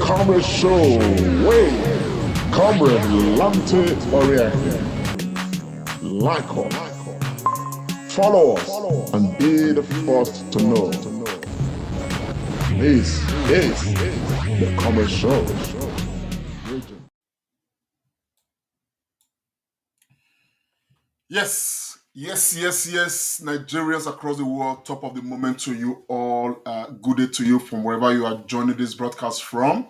Comrade Show. Wait, Comrade Lante Oriahi. Like us, follow us, and be the first to know. This is the Comrade Show. Yes, Nigerians across the world, top of the moment to you all. Good day to you from wherever you are joining this broadcast from.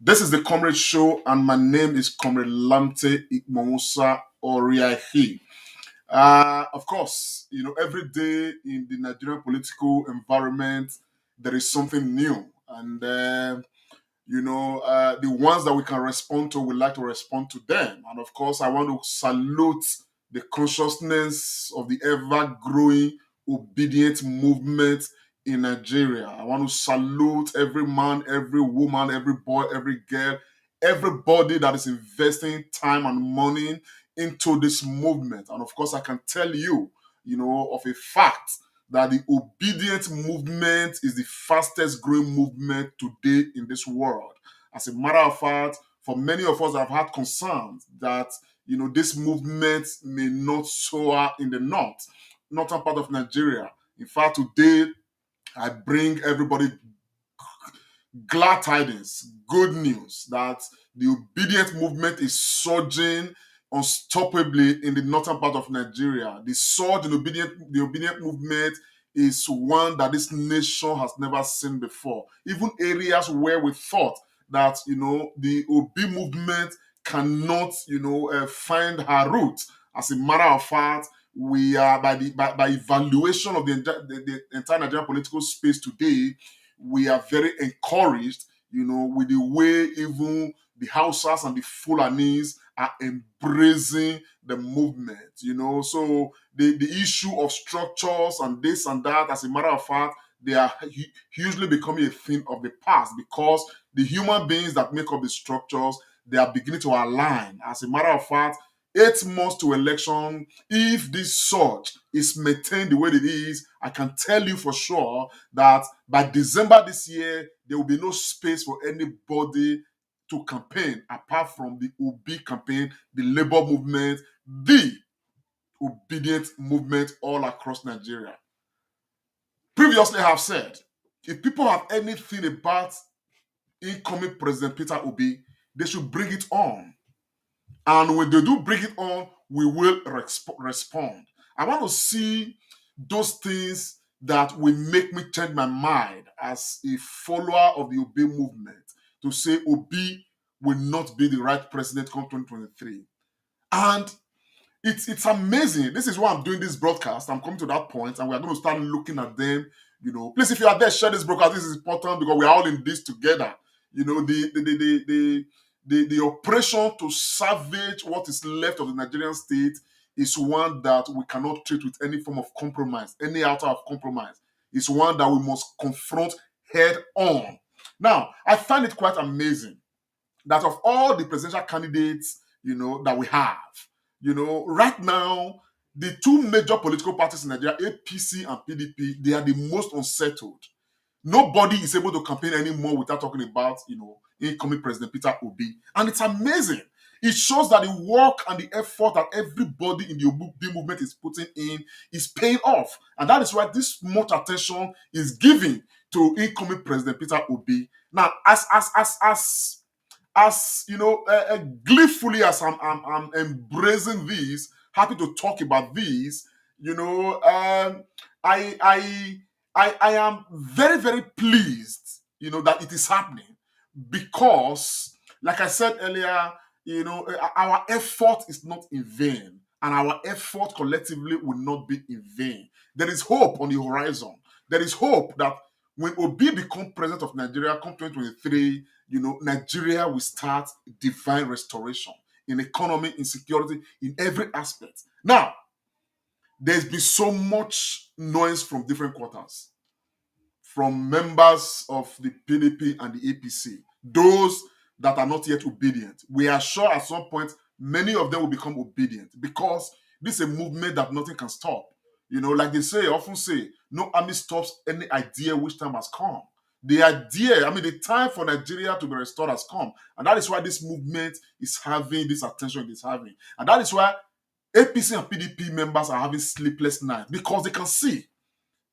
This is the Comrade Show, and my name is Comrade Lamte Ikmongusa Oriahi. Of course, every day in the Nigerian political environment, there is something new. And, the ones that we can respond to, we like to respond to them. And of course, I want to salute the consciousness of the ever-growing obedient movement in Nigeria. I want to salute every man, every woman, every boy, every girl, everybody that is investing time and money into this movement. And of course, I can tell you, of a fact that the obedient movement is the fastest growing movement today in this world. As a matter of fact, for many of us that have had concerns that this movement may not soar in the northern part of Nigeria. In fact, today I bring everybody glad tidings, good news that the obedient movement is surging unstoppably in the northern part of Nigeria. The surge in the obedient movement is one that this nation has never seen before. Even areas where we thought that the OB movement cannot find her root. As a matter of fact, we are by evaluation of the entire Nigerian political space today, we are very encouraged, with the way even the Hausas and the Fulanis are embracing the movement, So the issue of structures and this and that, as a matter of fact, they are hugely becoming a thing of the past because the human beings that make up the structures, they are beginning to align. As a matter of fact, 8 months to election, if this surge is maintained the way it is, I can tell you for sure that by December this year, there will be no space for anybody to campaign apart from the OB campaign, the labor movement, the obedient movement all across Nigeria. Previously, I have said, if people have anything about incoming President Peter Obi, they should bring it on. And when they do bring it on, we will respond. I want to see those things that will make me change my mind as a follower of the Obi movement to say Obi will not be the right president come 2023. And it's amazing. This is why I'm doing this broadcast. I'm coming to that point, and we're going to start looking at them. Please, if you are there, share this broadcast. This is important because we're all in this together. The operation to salvage what is left of the Nigerian state is one that we cannot treat with any form of compromise, any iota of compromise. It's one that we must confront head on. Now, I find it quite amazing that of all the presidential candidates, that we have, right now, the 2 major political parties in Nigeria, APC and PDP, they are the most unsettled. Nobody is able to campaign anymore without talking about, incoming President Peter Obi. And it's amazing. It shows that the work and the effort that everybody in the Obi movement is putting in is paying off. And that is why this much attention is given to incoming President Peter Obi. Now, gleefully as I'm embracing this, happy to talk about this, I am very, very pleased, that it is happening because, like I said earlier, our effort is not in vain and our effort collectively will not be in vain. There is hope on the horizon. There is hope that when Obi becomes president of Nigeria come 2023, Nigeria will start divine restoration in economy, in security, in every aspect. Now, there's been so much noise from different quarters, from members of the PDP and the APC, those that are not yet obedient. We are sure at some point many of them will become obedient because this is a movement that nothing can stop. Like they often say, no army stops any idea which time has come. The idea, I mean, the time for Nigeria to be restored has come. And that is why this movement is having this attention it is having. And that is why APC and PDP members are having sleepless nights, because they can see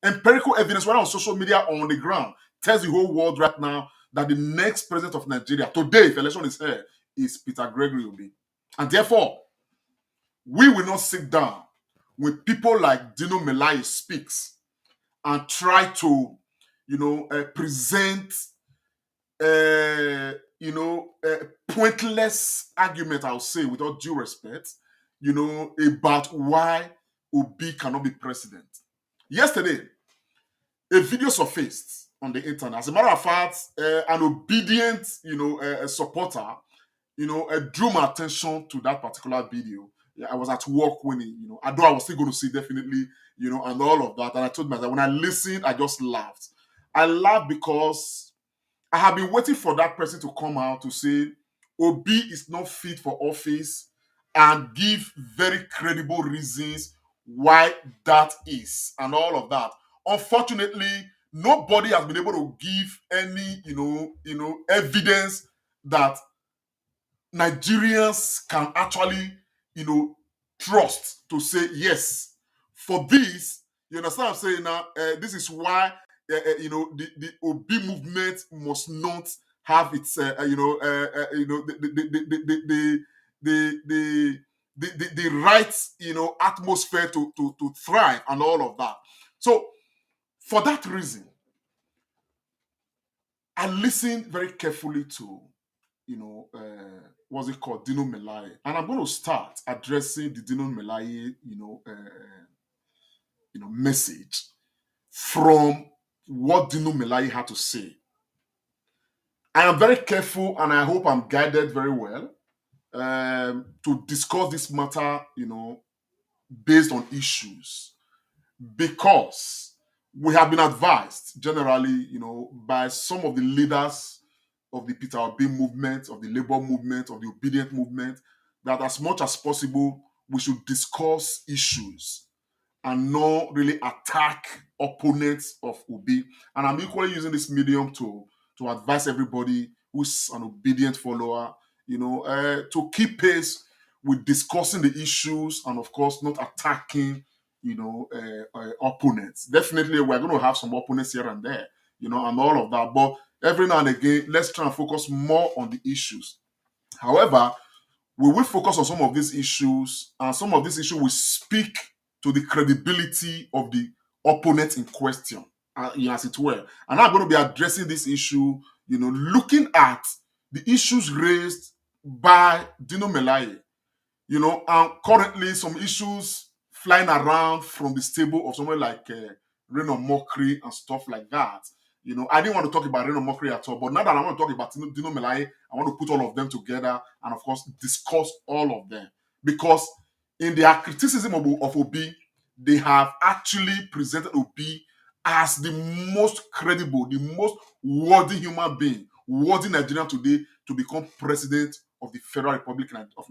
empirical evidence, whether on social media or on the ground, tells the whole world right now that the next president of Nigeria, today, if election is here, is Peter Gregory Obi. And therefore, we will not sit down with people like Dino Melaye speaks and try to, present, pointless argument, I'll say, with all due respect, about why Obi cannot be president. Yesterday, a video surfaced on the internet. As a matter of fact, an Obidient, supporter, drew my attention to that particular video. Yeah, I was at work when it, although I was still going to see definitely, and all of that. And I told myself, when I listened, I just laughed. I laughed because I have been waiting for that person to come out to say Obi is not fit for office and give very credible reasons why that is and all of that. Unfortunately, nobody has been able to give any, evidence that Nigerians can actually, trust to say yes. For this, you understand what I'm saying now? This is why, the Obi movement must not have its, the right, atmosphere to thrive and all of that. So, for that reason, I listened very carefully to, what's it called, Dino Melaye, and I'm going to start addressing the Dino Melaye, message from what Dino Melaye had to say. I am very careful, and I hope I'm guided very well to discuss this matter, based on issues, because we have been advised generally, by some of the leaders of the Peter Obi movement, of the labor movement, of the Obidient movement, that as much as possible, we should discuss issues and not really attack opponents of Obi. And I'm equally using this medium to advise everybody who's an Obidient follower, to keep pace with discussing the issues and, of course, not attacking, opponents. Definitely, we're going to have some opponents here and there, and all of that. But every now and again, let's try and focus more on the issues. However, we will focus on some of these issues, and some of these issues will speak to the credibility of the opponent in question, as it were. And I'm going to be addressing this issue, looking at the issues raised by Dino Melaye, and currently some issues flying around from the stable of someone like Reno Omokri and stuff like that. I didn't want to talk about Reno Omokri at all, but now that I want to talk about Dino Melaye, I want to put all of them together and, of course, discuss all of them. Because in their criticism of Obi, they have actually presented Obi as the most credible, the most worthy human being, worthy Nigerian today to become president of the Federal Republic of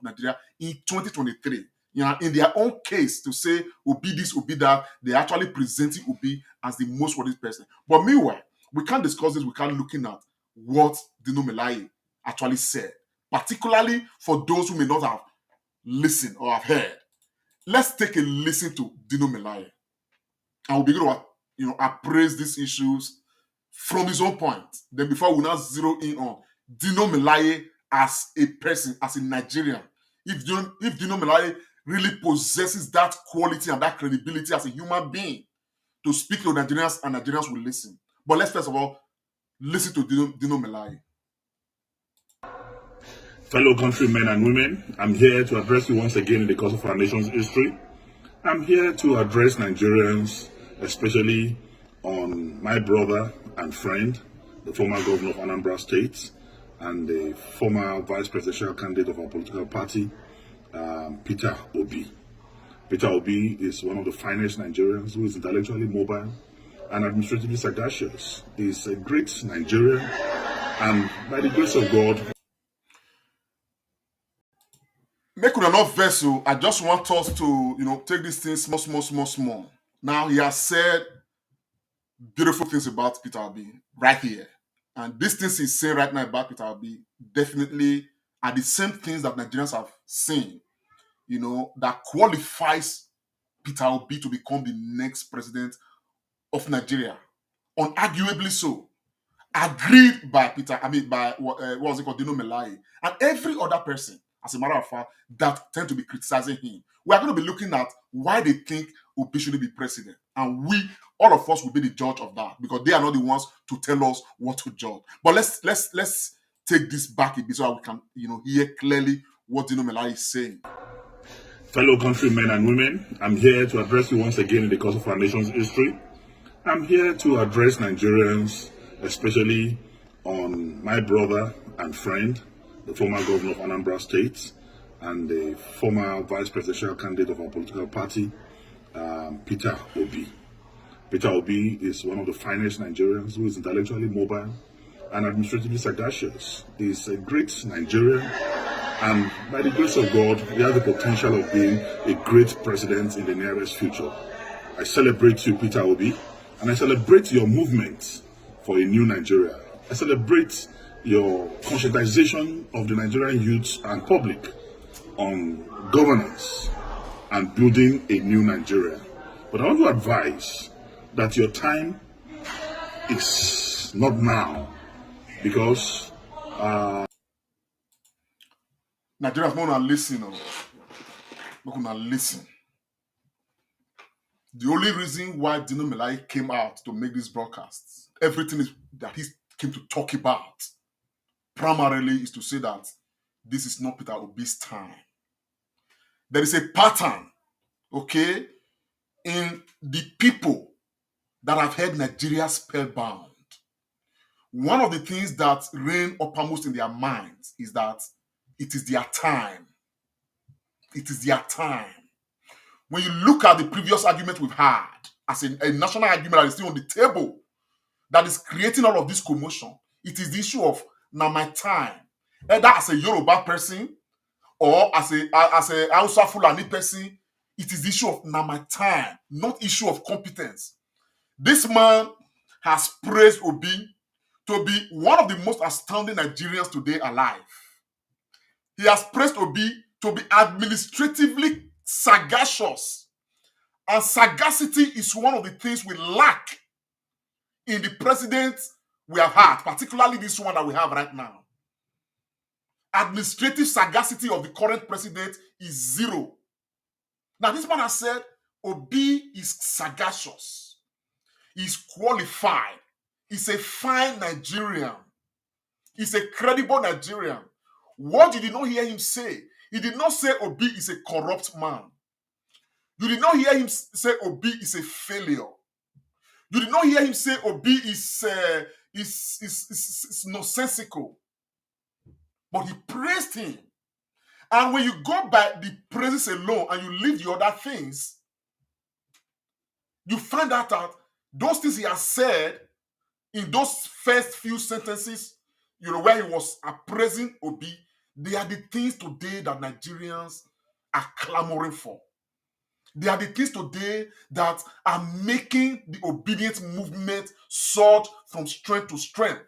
Nigeria in 2023. In their own case, to say Obi this, Obi that, they're actually presenting Obi as the most worthy person. But meanwhile, we can't discuss this without looking at what Dino Melaye actually said, particularly for those who may not have listened or have heard. Let's take a listen to Dino Melaye, and we'll begin to, appraise these issues from his own point. Then before we now zero in on Dino Melaye as a person, as a Nigerian, if Dino Melaye really possesses that quality and that credibility as a human being to speak to Nigerians, and Nigerians will listen. But let's first of all listen to Dino Melaye. Fellow countrymen and women, I'm here to address you once again in the course of our nation's history. I'm here to address Nigerians, especially on my brother and friend, the former governor of Anambra State, and the former vice presidential candidate of our political party, Peter Obi. Peter Obi is one of the finest Nigerians who is intellectually mobile and administratively sagacious. He's a great Nigerian, and by the grace of God, make una not vessel. I just want us to, take this thing small. Now, he has said beautiful things about Peter Obi right here. And these things he's saying right now about Peter Obi definitely are the same things that Nigerians have seen, that qualifies Peter Obi to become the next president of Nigeria. Unarguably so. Agreed by what was it called, Dino and every other person, as a matter of fact, that tend to be criticizing him. We are going to be looking at why they think Obi shouldn't be president. And all of us will be the judge of that, because they are not the ones to tell us what to judge. But let's take this back a bit so that we can, hear clearly what Dino is saying. Fellow countrymen and women, I'm here to address you once again in the course of our nation's history. I'm here to address Nigerians, especially on my brother and friend, the former governor of Anambra State and the former vice presidential candidate of our political party, Peter Obi. Peter Obi is one of the finest Nigerians who is intellectually mobile and administratively sagacious. He's a great Nigerian, and by the grace of God, he has the potential of being a great president in the nearest future. I celebrate you, Peter Obi, and I celebrate your movement for a new Nigeria. I celebrate your conscientization of the Nigerian youth and public on governance and building a new Nigeria. But I want to advise that your time is not now, because Nigerians want to listen. We're going to listen. The only reason why Dino Melai came out to make this broadcast, everything that he came to talk about, primarily is to say that this is not Peter Obi's time. There is a pattern, okay, in the people that have held Nigeria spellbound. One of the things that reign uppermost in their minds is that it is their time. It is their time. When you look at the previous argument we've had, as a national argument that is still on the table, that is creating all of this commotion, it is the issue of now my time. Either as a Yoruba person or as a Hausa Fulani person, it is the issue of now my time, not issue of competence. This man has praised Obi to be one of the most astounding Nigerians today alive. He has praised Obi to be administratively sagacious. And sagacity is one of the things we lack in the presidents we have had, particularly this one that we have right now. Administrative sagacity of the current president is zero. Now, this man has said Obi is sagacious. He's qualified. He's a fine Nigerian. He's a credible Nigerian. What you did not hear him say, he did not say Obi is a corrupt man. You did not hear him say Obi is a failure. You did not hear him say Obi is nonsensical. But he praised him. And when you go by the praises alone and you leave the other things, you find out that those things he has said in those first few sentences, where he was appraising Obi, they are the things today that Nigerians are clamoring for. They are the things today that are making the Obidient movement soar from strength to strength.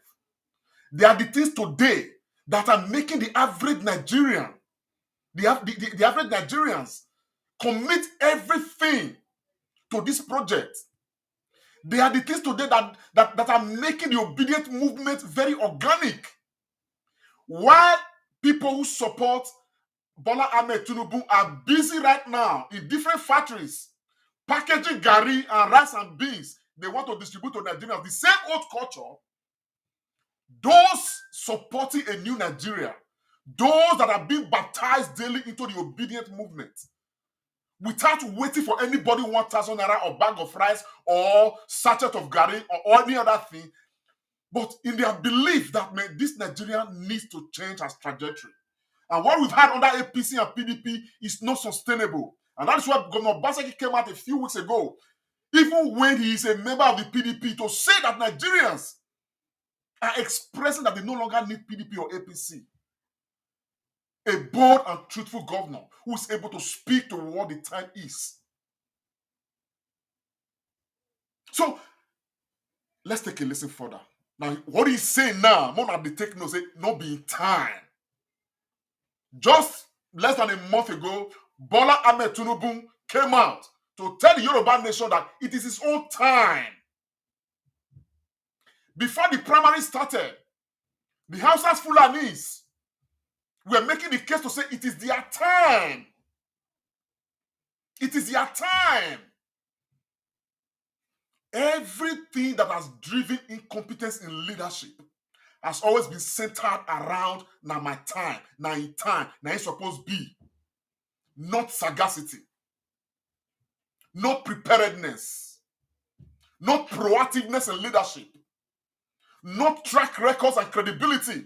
They are the things today that are making the average Nigerian, the average Nigerians commit everything to this project. They are the things today that are making the Obidient movement very organic. While people who support Bola Ahmed Tinubu are busy right now in different factories, packaging gari and rice and beans they want to distribute to Nigerians, the same old culture, those supporting a new Nigeria, those that are being baptized daily into the Obidient movement, without waiting for anybody 1,000 naira or bag of rice or sachet of gari or any other thing, but in their belief that this Nigeria needs to change its trajectory. And what we've had under APC and PDP is not sustainable. And that's why Governor Basaki came out a few weeks ago, even when he is a member of the PDP, to say that Nigerians are expressing that they no longer need PDP or APC. A bold and truthful governor who is able to speak to what the time is. So, let's take a listen further. Now, what he's saying now, more than the take notes, not be in time. Just less than a month ago, Bola Ahmed Tinubu came out to tell the Yoruba nation that it is his own time. Before the primary started, the Hausa's Fulanis were making the case to say it is their time. It is their time. Everything that has driven incompetence in leadership has always been centered around now my time, now in time, now it's supposed to be. Not sagacity, not preparedness, not proactiveness in leadership, not track records and credibility.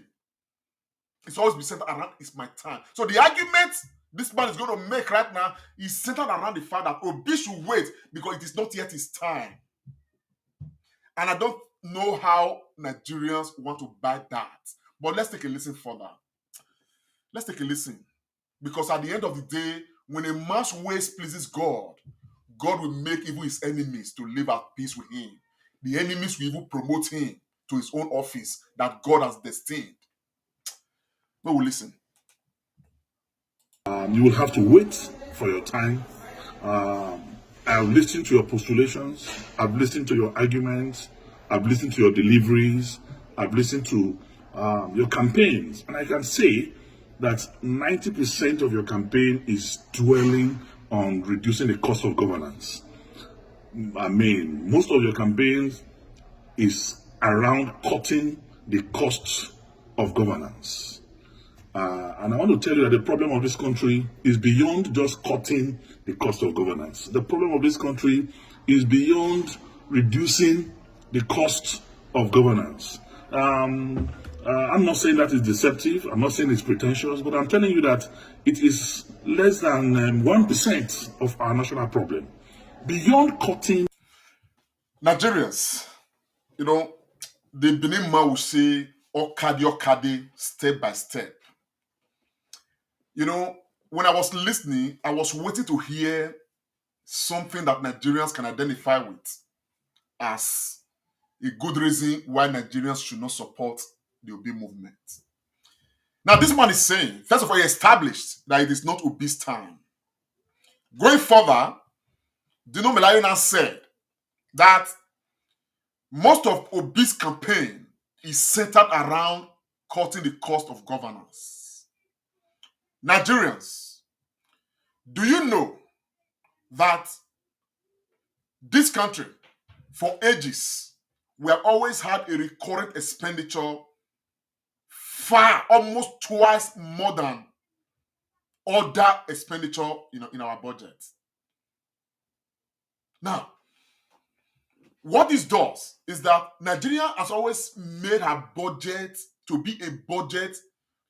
It's always been centered around it's my time. So the argument this man is going to make right now is centered around the fact that Obi should wait because it is not yet his time. And I don't know how Nigerians want to buy that. But let's take a listen further. Let's take a listen. Because at the end of the day, when a man's ways pleases God, God will make even his enemies to live at peace with him. The enemies will even promote him to his own office that God has destined. We will listen. You will have to wait for your time. I've listened to your postulations. I've listened to your arguments. I've listened to your deliveries. I've listened to your campaigns. And I can say that 90% of your campaign is dwelling on reducing the cost of governance. I mean, most of your campaigns is around cutting the costs of governance. And I want to tell you that the problem of this country is beyond just cutting the cost of governance. The problem of this country is beyond reducing the cost of governance. I'm not saying that it's deceptive. I'm not saying it's pretentious, but I'm telling you that it is less than 1% of our national problem. Beyond cutting. Nigerians, the Benin man will say, okade, step by step. When I was listening, I was waiting to hear something that Nigerians can identify with as a good reason why Nigerians should not support the Obi movement. Now, this man is saying, first of all, he established that it is not Obi's time. Going further, Dino Melayona said that most of Obi's campaign is centered around cutting the cost of governance. Nigerians, do you know that this country, for ages, we have always had a recurrent expenditure almost twice more than other expenditure, in our budget. Now, what this does is that Nigeria has always made her budget to be a budget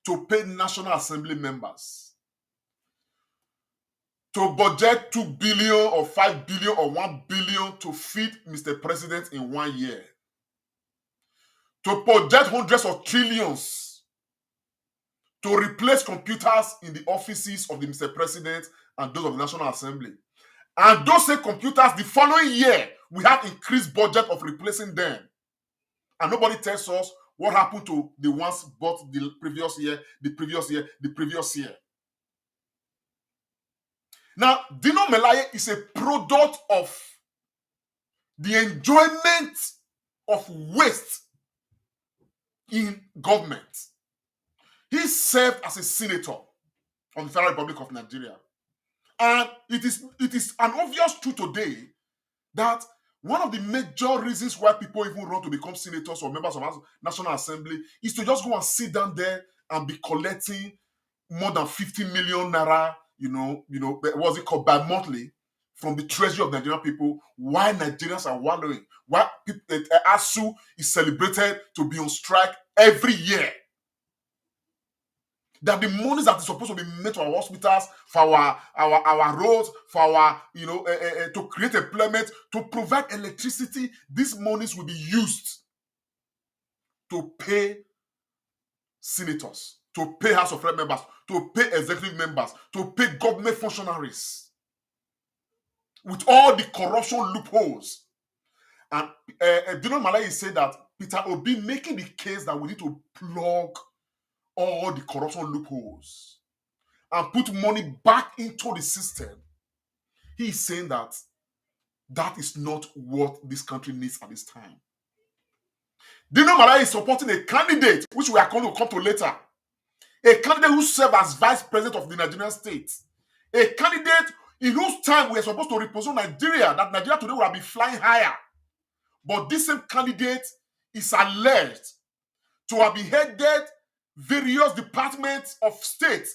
to pay National Assembly members. To budget 2 billion or 5 billion or 1 billion to feed Mr. President in 1 year. To project hundreds of trillions to replace computers in the offices of the Mr. President and those of the National Assembly. And those same computers, the following year, we have increased budget of replacing them. And nobody tells us what happened to the ones bought the previous year, the previous year. Now, Dino Melaye is a product of the enjoyment of waste in government. He served as a senator on the Federal Republic of Nigeria. And it is an obvious truth today that one of the major reasons why people even run to become senators or members of the National Assembly is to just go and sit down there and be collecting more than 50 million naira, what's it called, bi-monthly from the treasury of Nigerian people, while Nigerians are wallowing, why ASU is celebrated to be on strike every year. That the monies that is supposed to be made to our hospitals, for our roads, for our, to create employment, to provide electricity, these monies will be used to pay senators, to pay House of Rep members, to pay executive members, to pay government functionaries. With all the corruption loopholes. And Dino Malayi said that Peter Obi making the case that we need to plug all the corruption loopholes and put money back into the system. He is saying that that is not what this country needs at this time. Dino Malayi is supporting a candidate, which we are going to come to later. A candidate who served as vice president of the Nigerian state. A candidate in whose time we are supposed to represent Nigeria, that Nigeria today would have been flying higher. But this same candidate is alleged to have beheaded various departments of state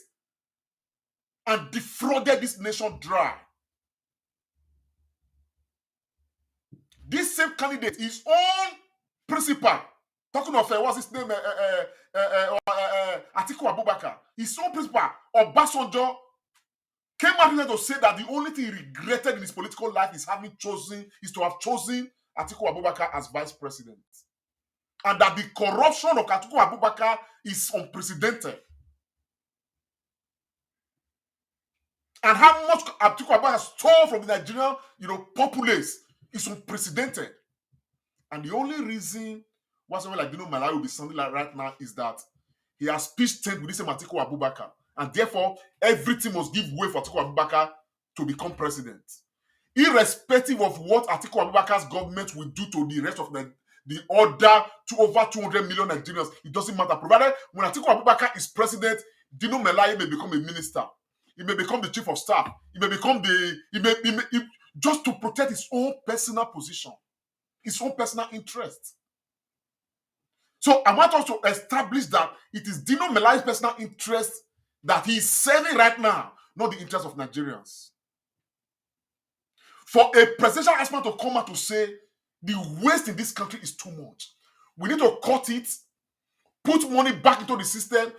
and defrauded this nation dry. This same candidate, his own principal, talking of what's his name, Atiku Abubakar, his own principal, Obasanjo, came out here to say that the only thing he regretted in his political life is to have chosen Atiku Abubakar as vice president. And that the corruption of Atiku Abubakar is unprecedented. And how much Atiku Abubakar stole from the Nigerian, populace is unprecedented. And the only reason why someone like Dino Malayi will be sounding like right now is that he has pitched tent with this same Atiku Abubakar. And therefore, everything must give way for Atiku Abubakar to become president. Irrespective of what Atiku Abubakar's government will do to the rest of the other over 200 million Nigerians, it doesn't matter. Provided when Atiku Abubakar is president, Dino Malayi may become a minister. He may become the chief of staff. He may become just to protect his own personal position, his own personal interest. So I want us to establish that it is Dino Malayi's personal interest that he is serving right now, not the interest of Nigerians. For a presidential aspirant to come out to say the waste in this country is too much, we need to cut it, put money back into the system,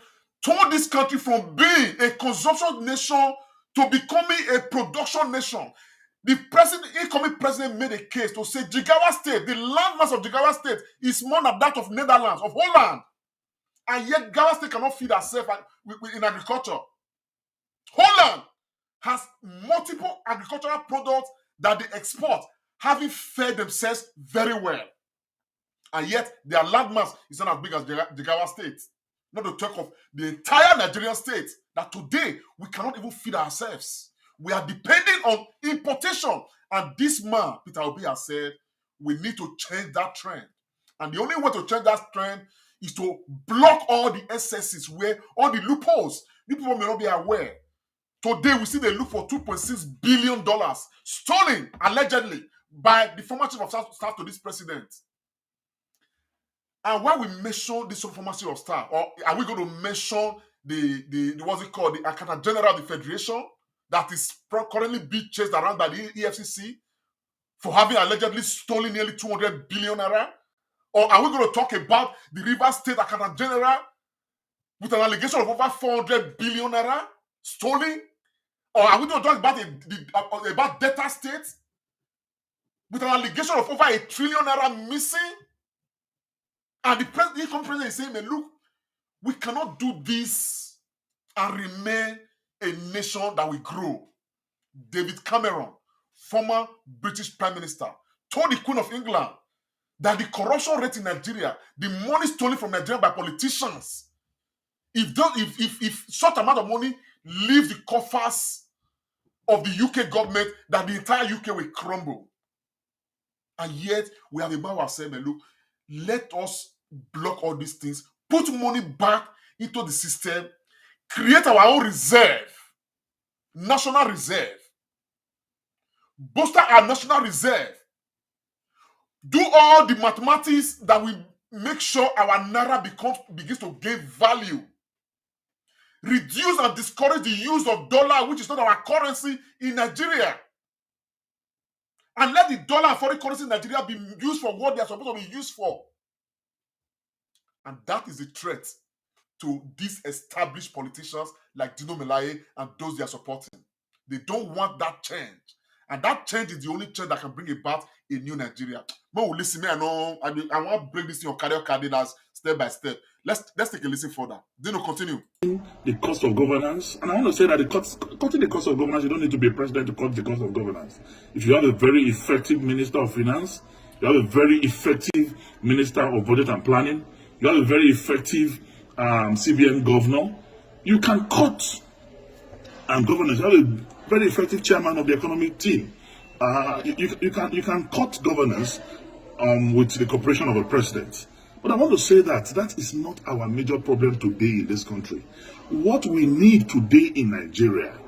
turn this country from being a consumption nation to becoming a production nation. The incoming president made a case to say Jigawa State, the landmass of Jigawa State, is more than that of Netherlands, of Holland. And yet Jigawa State cannot feed herself in agriculture. Holland has multiple agricultural products that they export, having fed themselves very well. And yet their landmass is not as big as Jigawa State. Not to talk of the entire Nigerian state, that today we cannot even feed ourselves. We are depending on importation. And this man, Peter Obi, has said, we need to change that trend. And the only way to change that trend is to block all the excesses, where all the loopholes. People may not be aware. Today, we see they look for $2.6 billion stolen, allegedly, by the former chief of staff to this president. And when we mention this former chief of staff, or are we going to mention the what's it called, the Accountant General of the Federation, that is currently being chased around by the EFCC for having allegedly stolen nearly 200 billion naira? Or are we going to talk about the Rivers State Accountant General with an allegation of over 400 billion naira stolen? Or are we going to talk about Delta State with an allegation of over 1 trillion naira missing? And the president is saying, look, we cannot do this and remain a nation that will grow. David Cameron, former British Prime Minister, told the Queen of England that the corruption rate in Nigeria, the money stolen from Nigeria by politicians, if such amount of money leaves the coffers of the UK government, that the entire UK will crumble. And yet, we have a man who has said, look, let us block all these things, put money back into the system, create our own reserve, national reserve, bolster our national reserve, do all the mathematics that will make sure our naira begins to gain value, reduce and discourage the use of dollar, which is not our currency in Nigeria, and let the dollar and foreign currency in Nigeria be used for what they are supposed to be used for. And that is the threat to these established politicians like Dino Malayi and those they are supporting. They don't want that change. And that change is the only change that can bring about a new Nigeria. But listen, I want to break this thing on cardio cardinals step by step. Let's take a listen further. Dino, continue. The cost of governance, and I want to say that cutting the cost of governance, you don't need to be a president to cut the cost of governance. If you have a very effective minister of finance, You have a very effective Minister of Budget and Planning. You have a very effective CBN governor. You can cut governance. You have a very effective chairman of the economic team. You can cut governance with the cooperation of a president. But I want to say that is not our major problem today in this country. What we need today in Nigeria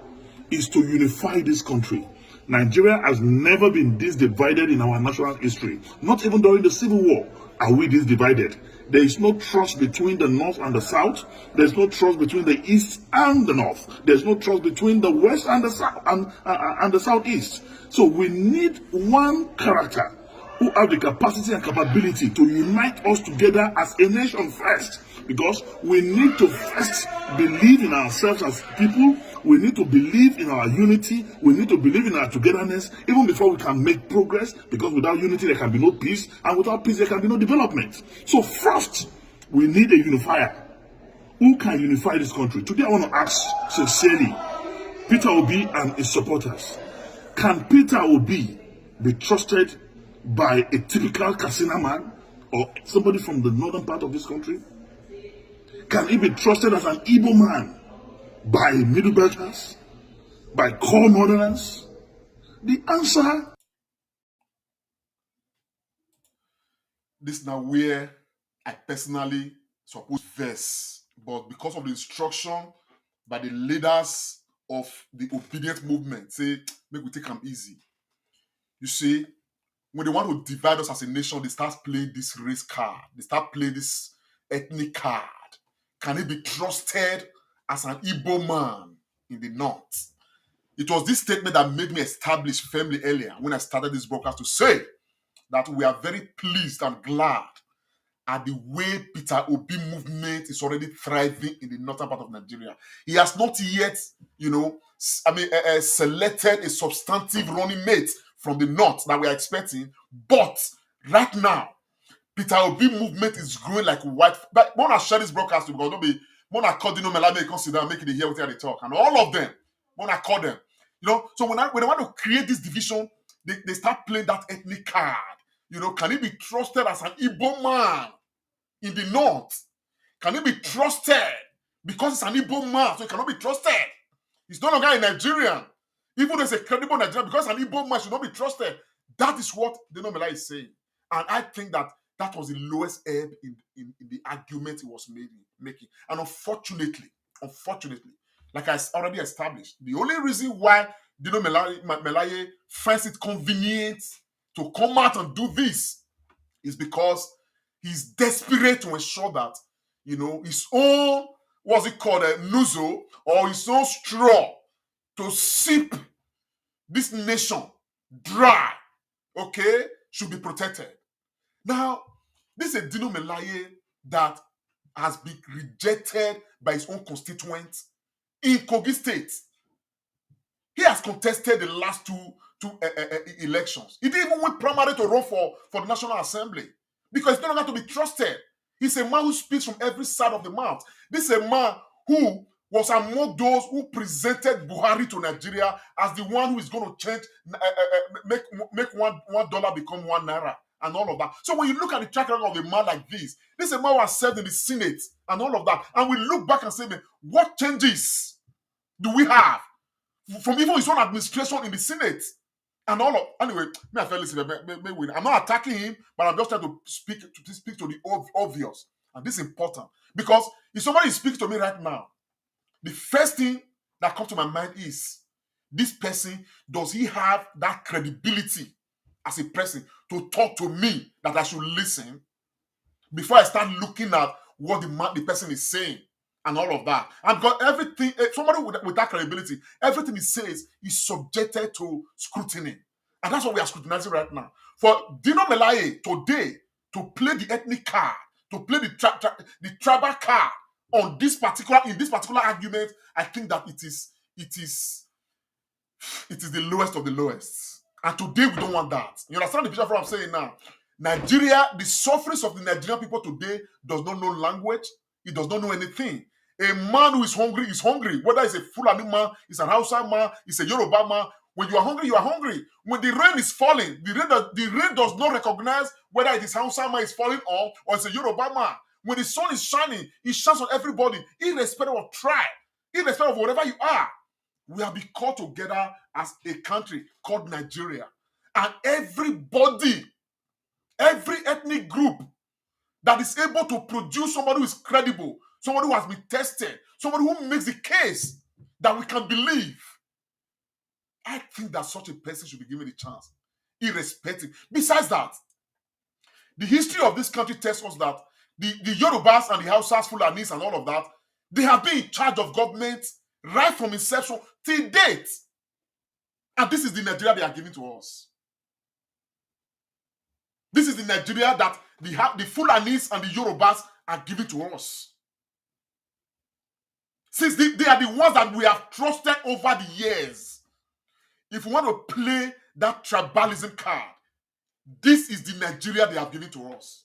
is to unify this country. Nigeria has never been this divided in our national history. Not even during the Civil War are we this divided. There is no trust between the North and the South. There is no trust between the East and the North. There is no trust between the West and the South and the Southeast. So we need one character who have the capacity and capability to unite us together as a nation first. Because we need to first believe in ourselves as people. We need to believe in our unity. We need to believe in our togetherness even before we can make progress. Because without unity, there can be no peace. And without peace, there can be no development. So first, we need a unifier. Who can unify this country? Today, I want to ask sincerely, Peter Obi and his supporters. Can Peter Obi be trusted by a typical Katsina man or somebody from the northern part of this country? Can he be trusted as an Igbo man by Middle Belters, by core northerners? The answer. This is now where I personally suppose verse, but because of the instruction by the leaders of the Obidient movement, say, make we take them easy. You see, when they want to divide us as a nation, they start playing this race card. They start playing this ethnic card. Can he be trusted as an Igbo man in the North? It was this statement that made me establish firmly earlier when I started this broadcast to say that we are very pleased and glad at the way Peter Obi movement is already thriving in the northern part of Nigeria. He has not yet, selected a substantive running mate from the north that we are expecting. But right now, Peter Obi movement is growing like white. But when I share this broadcast, because don't be when I call Dino Melame, consider making the hear what they talk, and all of them. When I call them, so when I want to create this division, they start playing that ethnic card. Can he be trusted as an Igbo man in the north? Can he be trusted because it's an Igbo man, so he cannot be trusted? He's no longer a Nigerian, even though he's a credible Nigerian, because an Igbo man should not be trusted. That is what Dino Melame is saying, and I think that was the lowest ebb in the argument he was making. And unfortunately, like I already established, the only reason why Dino Melaye finds it convenient to come out and do this is because he's desperate to ensure that, his own, what's it called, a nuzo, or his own straw to sip this nation dry, okay, should be protected. Now, this is a Dino Melaye that has been rejected by his own constituents in Kogi State. He has contested the last two elections. He didn't even win primary to run for the National Assembly because he's no longer to be trusted. He's a man who speaks from every side of the mouth. This is a man who was among those who presented Buhari to Nigeria as the one who is going to change, make $1 become $1 and all of that. So when you look at the track record of a man like this is a man who has served in the Senate and all of that, and we look back and say, man, what changes do we have from even his own administration in the Senate and all of? Anyway, I'm not attacking him, but I'm just trying to speak to the obvious, and this is important because if somebody speaks to me right now, the first thing that comes to my mind is, this person, does he have that credibility as a person to talk to me that I should listen before I start looking at what the person is saying and all of that? And because everything, somebody with that credibility, everything he says is subjected to scrutiny. And that's what we are scrutinizing right now. For Dino Melaye today to play the ethnic card, to play the tribal card in this particular argument, I think that it is the lowest of the lowest. And today we don't want that. You understand the picture of what I'm saying now? Nigeria, the sufferings of the Nigerian people today does not know language. It does not know anything. A man who is hungry, whether it's a Fulani man, it's an Hausa man, it's a Yoruba man, When you are hungry, you are hungry. When the rain is falling, the rain does not recognize whether it is Hausa man is falling on or it's a Yoruba man. When the sun is shining, it shines on everybody, irrespective of tribe, irrespective of whatever you are. We have been called together as a country called Nigeria. And everybody, every ethnic group that is able to produce somebody who is credible, somebody who has been tested, somebody who makes the case that we can believe. I think that such a person should be given a chance, irrespective. Besides that, the history of this country tells us that the Yorubas and the Hausas, Fulanis and all of that, they have been in charge of government right from inception till date. And this is the Nigeria they are giving to us. This is the Nigeria that the Fulanis and the Yorubas are giving to us. Since they are the ones that we have trusted over the years. If we want to play that tribalism card, this is the Nigeria they have given to us.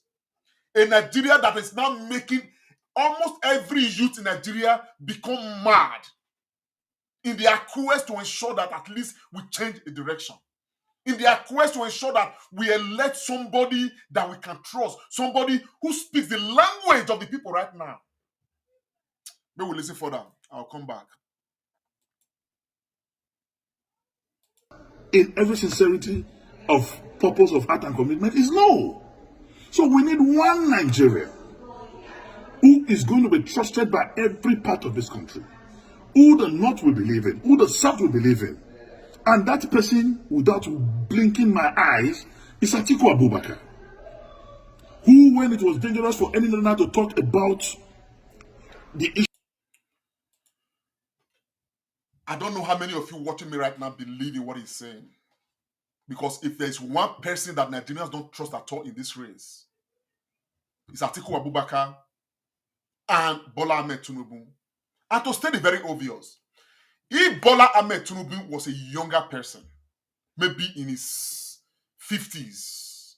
A Nigeria that is now making almost every youth in Nigeria become mad in their quest to ensure that at least we change the direction. In their quest to ensure that we elect somebody that we can trust, somebody who speaks the language of the people right now. We will listen further. I'll come back. In every sincerity of purpose of heart and commitment is no. So we need one Nigeria who is going to be trusted by every part of this country, who the North will believe in, who the South will believe in. And that person, without blinking my eyes, is Atiku Abubakar, who, when it was dangerous for any learner to talk about the issue. I don't know how many of you watching me right now believe in what he's saying. Because if there's one person that Nigerians don't trust at all in this race, it's Atiku Abubakar and Bola Ahmed Tinubu. And to state it very obvious, if Bola Ahmed Tinubu was a younger person, maybe in his 50s,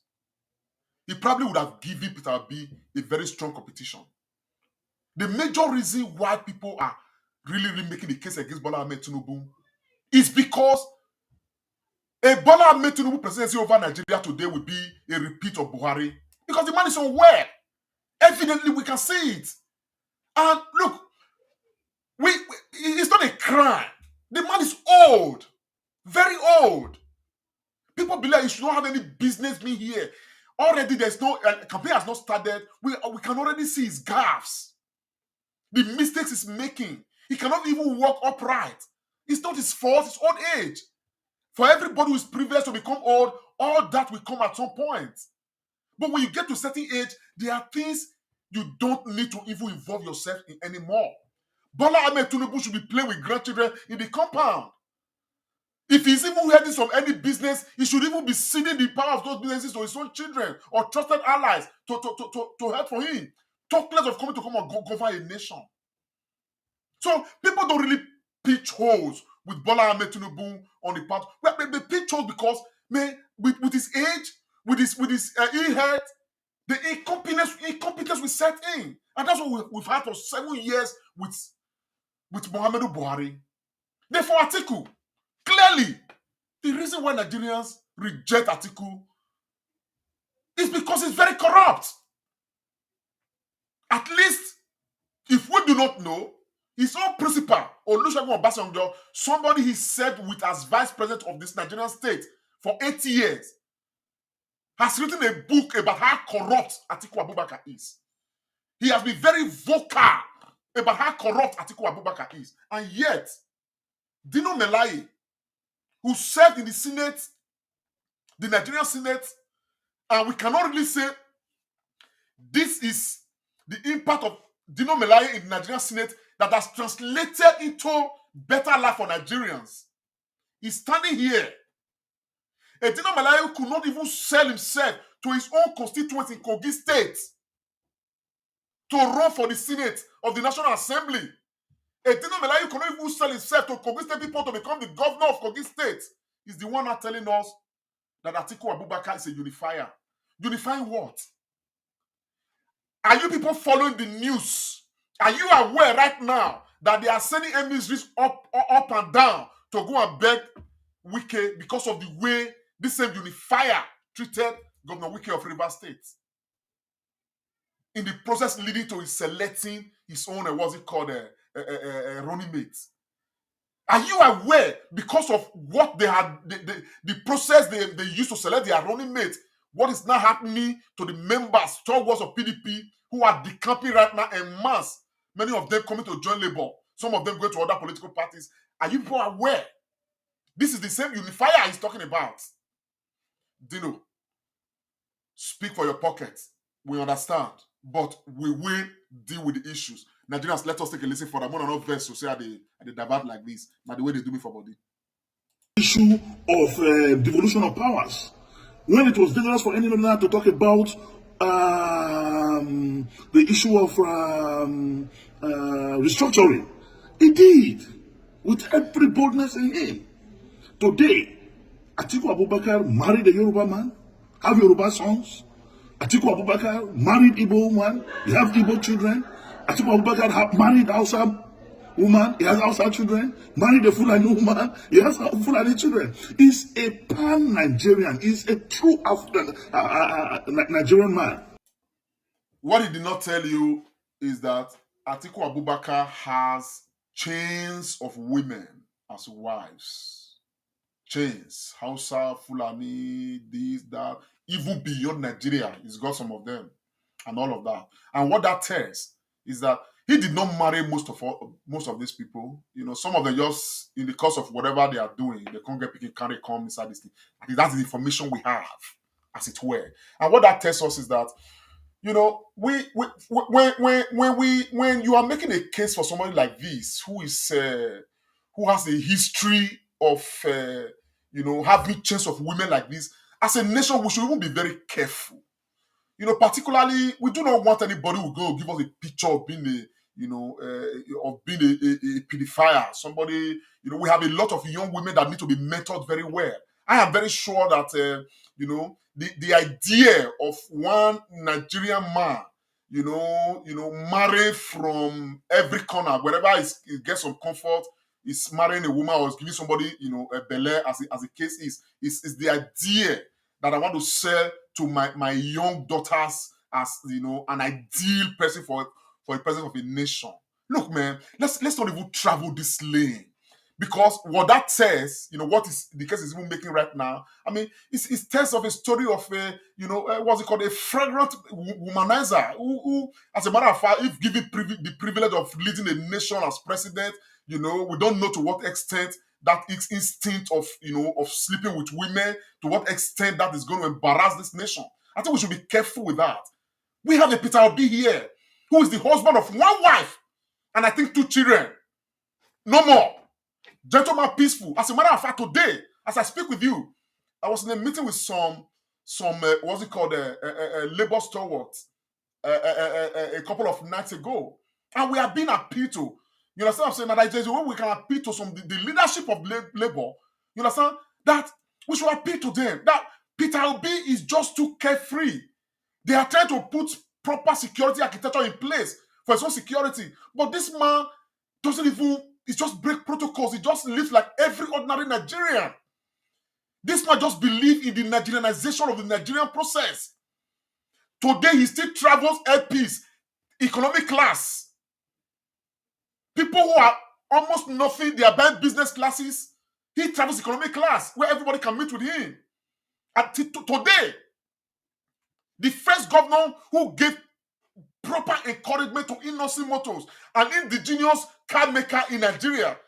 he probably would have given Peter Obi a very strong competition. The major reason why people are really making the case against Bola Ahmed Tinubu is because a Bola Ahmed Tinubu presidency over Nigeria today will be a repeat of Buhari, because the man is unaware. Evidently, we can see it. And look, it's not a crime. The man is old, very old. People believe he should not have any business being here. Already, there's no campaign has not started. We can already see his gaffes, the mistakes he's making. He cannot even walk upright. It's not his fault. It's old age. For everybody who is privileged to become old, all that will come at some point. But when you get to a certain age, there are things you don't need to even involve yourself in anymore. Bola Ahmed Tinubu should be playing with grandchildren in the compound. If he's even heading from any business, he should even be ceding the power of those businesses to his own children or trusted allies to help for him. Talk less of coming to come and govern a nation. So people don't really pitch holes with Bola Ahmed Tinubu on the path. Well, they pitch holes because, man, with his age, with his ill-health, the incompetence we set in. And that's what we've had for 7 years with Muhammadu Buhari. Therefore, Atiku, clearly, the reason why Nigerians reject Atiku is because he's very corrupt. At least, if we do not know, his own principal, Olusegun Obasanjo, somebody he served with as vice president of this Nigerian state for 80 years, has written a book about how corrupt Atiku Abubakar is. He has been very vocal about how corrupt Atiku Abubakar is. And yet, Dino Melaye, who served in the Senate, the Nigerian Senate, and we cannot really say this is the impact of Dino Melaye in the Nigerian Senate that has translated into better life for Nigerians. He's standing here. A Dino Melaye could not even sell himself to his own constituents in Kogi State to run for the Senate of the National Assembly. A Dino Melaye could not even sell himself to Kogi State people to become the governor of Kogi State. He's the one now telling us that Atiku Abubakar is a unifier. Unifying what? Are you people following the news? Are you aware right now that they are sending emissaries up and down to go and beg Wike because of the way this same unifier treated Governor Wike of Rivers State. In the process leading to his selecting his own, what's it called, running mate. Are you aware, because of what they had, the process they used to select their running mate, what is now happening to the members, stalwarts of PDP, who are decamping right now en masse, many of them coming to join Labour, some of them going to other political parties. Are you people aware? This is the same unifier he's talking about. Dino, speak for your pocket. We understand, but we will deal with the issues. Nigerians, let us take a listen for them. I'm not verse to say they divert like this. Now the way they do me for body. Issue of devolution of powers. When it was dangerous for anyone now to talk about the issue of restructuring, he did with every boldness in him. Today, Atiku Abubakar married a Yoruba man, have Yoruba sons. Atiku Abubakar married Igbo woman, he have Igbo children. Atiku Abubakar married Hausa woman, he has Hausa children. Married a Fulani woman, he has Fulani children. He's a pan-Nigerian. He's a true African Nigerian man. What he did not tell you is that Atiku Abubakar has chains of women as wives. Chains, Hausa, Fulani, this, that, even beyond Nigeria, he's got some of them, and all of that. And what that tells is that he did not marry most of these people. You know, some of them just in the course of whatever they are doing, they can't get picking, can't come inside this thing. I think that's the information we have, as it were. And what that tells us is that, you know, when you are making a case for somebody like this, who has a history of having chains of women like this, as a nation, we should even be very careful. You know, particularly, we do not want anybody who go give us a picture of being a pedophile. Somebody, we have a lot of young women that need to be mentored very well. I am very sure that the idea of one Nigerian man, marrying from every corner, wherever he gets some comfort, is marrying a woman or is giving somebody, a belle, as the case is the idea that I want to sell to my young daughters as, an ideal person for the president of a nation. Look, man, let's not even travel this lane. Because what that says, what is the case is even making right now, I mean, it tells of a story of what's it called, a fragrant womanizer who, as a matter of fact, if given the privilege of leading a nation as president, we don't know to what extent that instinct of sleeping with women, to what extent that is going to embarrass this nation. I think we should be careful with that. We have a Peter Obi here, who is the husband of one wife, and I think 2 children. No more. Gentleman, peaceful. As a matter of fact, today, as I speak with you, I was in a meeting with some what's it called, labor stalwarts a couple of nights ago, and we are being appealed to. You understand what I'm saying? That there's a way we can appeal to the leadership of labor. You understand that we should appeal to them. That Peter Obi is just too carefree. They are trying to put proper security architecture in place for his own security, but this man doesn't even. He just break protocols. He just lives like every ordinary Nigerian. This man just believes in the Nigerianization of the Nigerian process. Today, he still travels APC, economic class. People who are almost nothing, they are buying business classes. He travels economic class, where everybody can meet with him. And today, the first governor who gave proper encouragement to innocent motors, an indigenous car maker in Nigeria,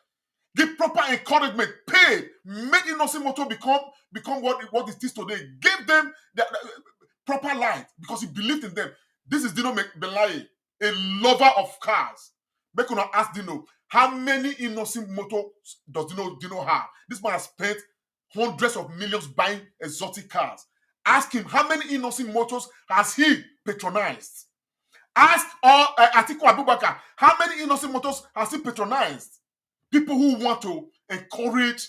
give proper encouragement, paid, made innocent motor become what it is today, gave them the proper light because he believed in them. This is Dino Belai, a lover of cars. Make una ask Dino, how many innocent motors does Dino have? This man has spent hundreds of millions buying exotic cars. Ask him, how many innocent motors has he patronized? Ask Atiku Abubakar, how many innocent motors has he patronized? People who want to encourage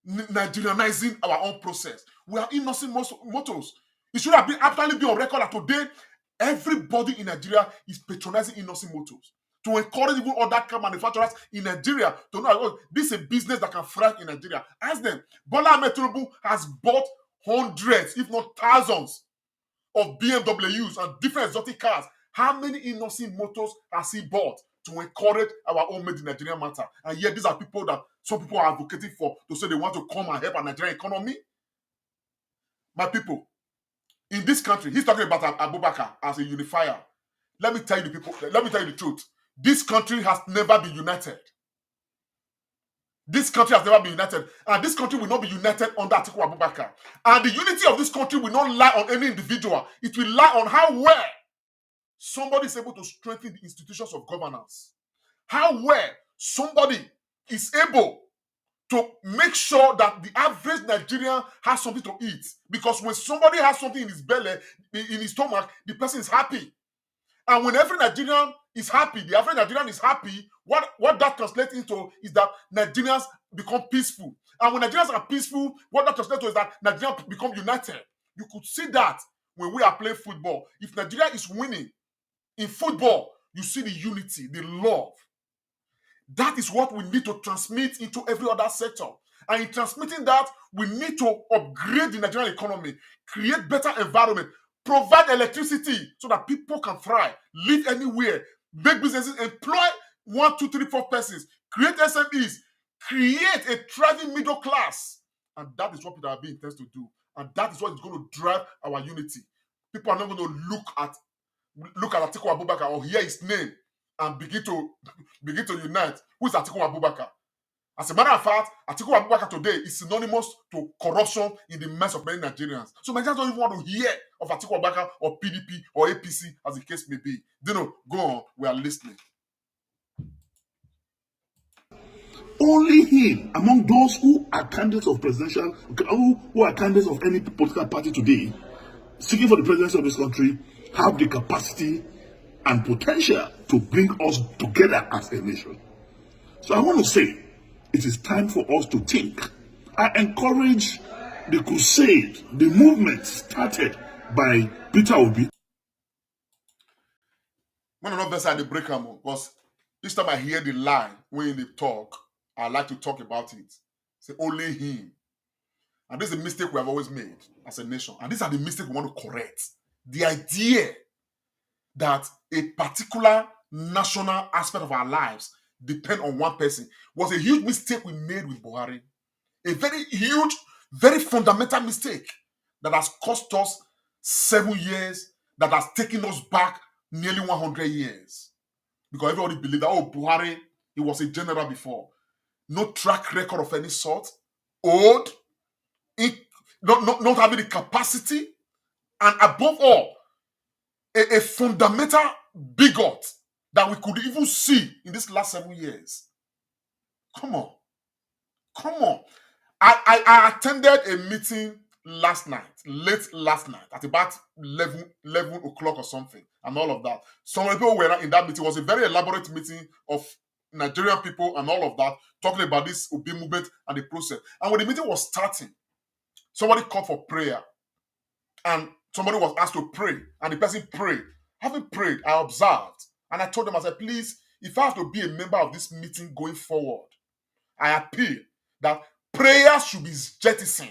Nigerianizing our own process. We are innocent motors. It should have been absolutely be on record that today everybody in Nigeria is patronizing innocent motors. to encourage even other car manufacturers in Nigeria to know, oh, this is a business that can thrive in Nigeria. Ask them. Bola Ahmed Tinubu has bought hundreds, if not thousands, of BMWs and different exotic cars. How many innocent motors has he bought to encourage our own made in Nigerian matter? And yet these are people that some people are advocating for to say they want to come and help our Nigerian economy. My people, in this country, he's talking about Abubakar as a unifier. Let me tell you the truth. This country has never been united. This country has never been united. And this country will not be united under Atiku Abubakar. And the unity of this country will not lie on any individual. It will lie on how well somebody is able to strengthen the institutions of governance. How well somebody is able to make sure that the average Nigerian has something to eat. Because when somebody has something in his belly, in his stomach, the person is happy. And when every Nigerian is happy, the average Nigerian is happy, what that translates into is that Nigerians become peaceful. And when Nigerians are peaceful, what that translates to is that Nigerians become united. You could see that when we are playing football. If Nigeria is winning in football, you see the unity, the love. That is what we need to transmit into every other sector. And in transmitting that, we need to upgrade the Nigerian economy, create better environment, provide electricity so that people can thrive, live anywhere, make businesses, employ 1, 2, 3, 4 persons, create SMEs, create a thriving middle class. And that is what Peter Obi intends to do. And that is what is going to drive our unity. People are not going to look at Atiku Abubakar or hear his name and begin to unite. Who is Atiku Abubakar? As a matter of fact, Atiku Abubakar today is synonymous to corruption in the minds of many Nigerians. So Nigerians don't even want to hear of Atiku Abubakar or PDP or APC, as the case may be. Dino, go on. We are listening. Only him, among those who are candidates of presidential, who are candidates of any political party today, seeking for the presidency of this country, have the capacity and potential to bring us together as a nation. So I want to say, it is time for us to think. I encourage the crusade, the movement started by Peter Obi. When I'm not beside the breaker mode, because each time I hear the line when they talk, I like to talk about it. Say only him. And this is a mistake we have always made as a nation. And these are the mistakes we want to correct. The idea that a particular national aspect of our lives depend on one person was a huge mistake we made with Buhari. A very huge, very fundamental mistake that has cost us 7 years, that has taken us back nearly 100 years. Because everybody believed that, oh, Buhari, he was a general before. No track record of any sort. Old. Not having the capacity. And above all, a fundamental bigot that we could even see in this last 7 years. Come on. I attended a meeting late last night, at about 11 o'clock or something, and all of that. Some people were in that meeting. It was a very elaborate meeting of Nigerian people and all of that, talking about this Obi movement and the process. And when the meeting was starting, somebody called for prayer. And somebody was asked to pray, and the person prayed. Having prayed, I observed, and I told them, I said, please, if I have to be a member of this meeting going forward, I appeal that prayer should be jettisoned.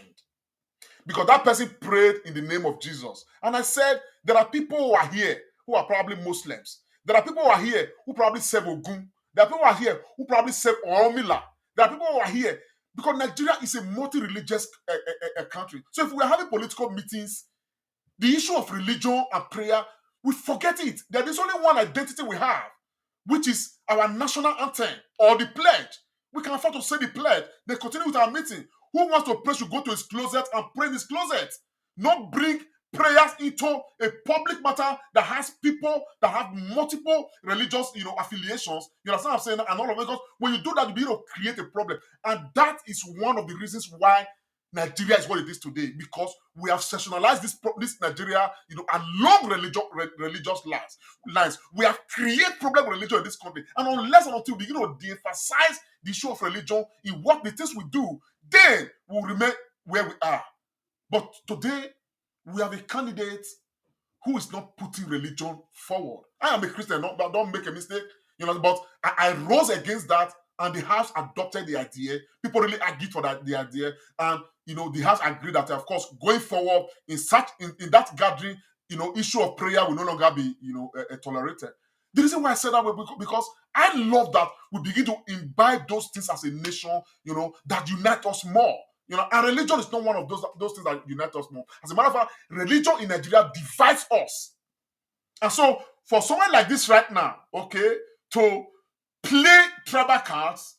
Because that person prayed in the name of Jesus. And I said, there are people who are here who are probably Muslims. There are people who are here who probably serve Ogun. There are people who are here who probably serve Oromila. There are people who are here because Nigeria is a multi-religious country. So if we are having political meetings, the issue of religion and prayer, we forget it. There is only one identity we have, which is our national anthem or the pledge. We can afford to say the pledge. They continue with our meeting. Who wants to pray should go to his closet and pray in his closet. Not bring prayers into a public matter that has people that have multiple religious, affiliations. You understand what I'm saying? And all of it. Because when you do that, you begin to create a problem. And that is one of the reasons why Nigeria is what it is today, because we have sectionalized this Nigeria, along religious lines. We have created problem with religion in this country, and unless and until we begin to de-emphasize the issue of religion in what the things we do, then we'll remain where we are. But today, we have a candidate who is not putting religion forward. I am a Christian, don't make a mistake. But I rose against that, and the House adopted the idea. People really argued for the idea, and the House agreed that, of course, going forward in that gathering, issue of prayer will no longer be tolerated. The reason why I said that way because I love that we begin to imbibe those things as a nation, that unite us more. And religion is not one of those things that unite us more. As a matter of fact, religion in Nigeria divides us. And so, for someone like this right now, okay, to play tribal cards,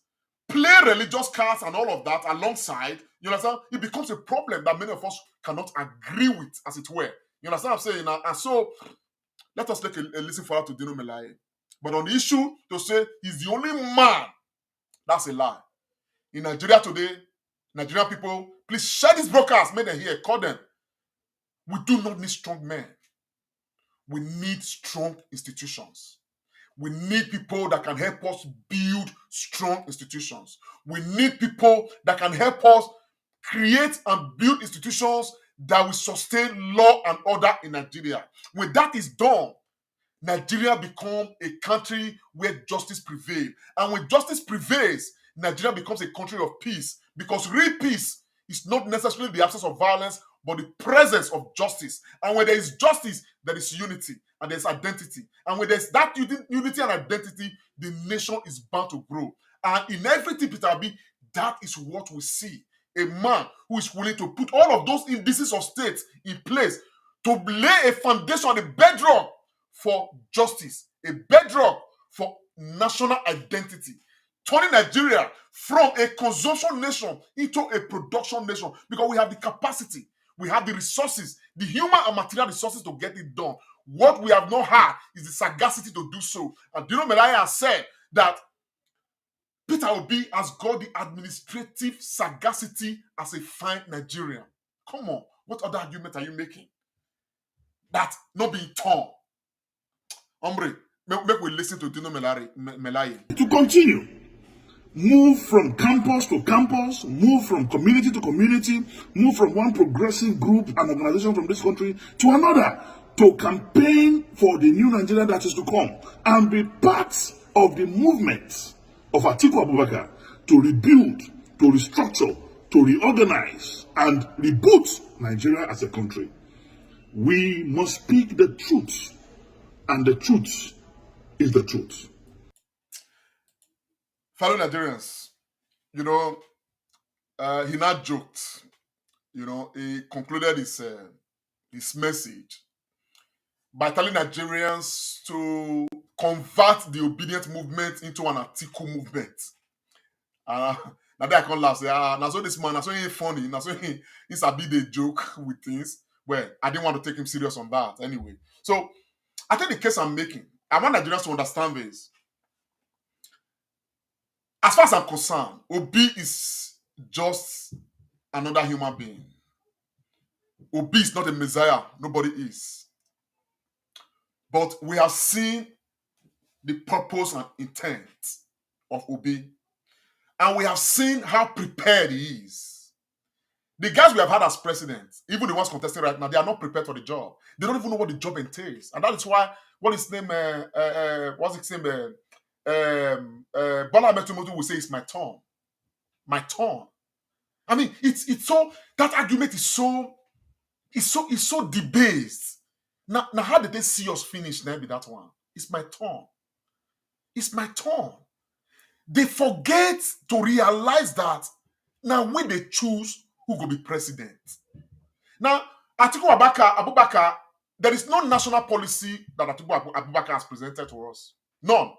play religious cards, and all of that alongside, you understand, it becomes a problem that many of us cannot agree with, as it were. You understand what I'm saying? And so, let us take a listen further to Dino Melaye. But on the issue to say he's the only man, that's a lie. In Nigeria today, Nigerian people, please share this broadcast, make them hear, call them. We do not need strong men. We need strong institutions. We need people that can help us build strong institutions. We need people that can help us create and build institutions that will sustain law and order in Nigeria. When that is done, Nigeria becomes a country where justice prevails. And when justice prevails, Nigeria becomes a country of peace. Because real peace is not necessarily the absence of violence, but the presence of justice. And when there is justice, there is unity and there's identity. And when there's that unity and identity, the nation is bound to grow. And in everything, Peter B, that is what we see. A man who is willing to put all of those indices of state in place to lay a foundation, a bedrock for justice, a bedrock for national identity, turning Nigeria from a consumption nation into a production nation, because we have the capacity, we have the resources, the human and material resources to get it done. What we have not had is the sagacity to do so. And Dino Melaye has said that Peter Obi has got the administrative sagacity as a fine Nigerian. Come on, what other argument are you making? That not being torn. Hombre, make we listen to Dino Melaye. To continue, move from campus to campus, move from community to community, move from one progressive group and organization from this country to another, to campaign for the new Nigeria that is to come, and be part of the movement of Atiku Abubakar to rebuild, to restructure, to reorganize, and reboot Nigeria as a country. We must speak the truth, and the truth is the truth. Fellow Nigerians, he not joked. He concluded his message by telling Nigerians to convert the Obidient movement into an Atiku movement. Now that I can't laugh, say, now so this man, now so he ain't funny, now so he's a bit a joke with things. Well, I didn't want to take him serious on that anyway. So, I think the case I'm making, I want Nigerians to understand this. As far as I'm concerned, Obi is just another human being. Obi is not a messiah. Nobody is. But we have seen the purpose and intent of Obi. And we have seen how prepared he is. The guys we have had as presidents, even the ones contesting right now, they are not prepared for the job. They don't even know what the job entails. And that is why, what's his name? Bola Ahmed Tinubu will say, it's my turn. My turn. I mean, it's so, that argument is so debased. Now, how did they see us finish now with that one? It's my turn. It's my turn. They forget to realize that now when they choose who will be president. Now, Atiku Abubakar, there is no national policy that Atiku Abubakar has presented to us. None.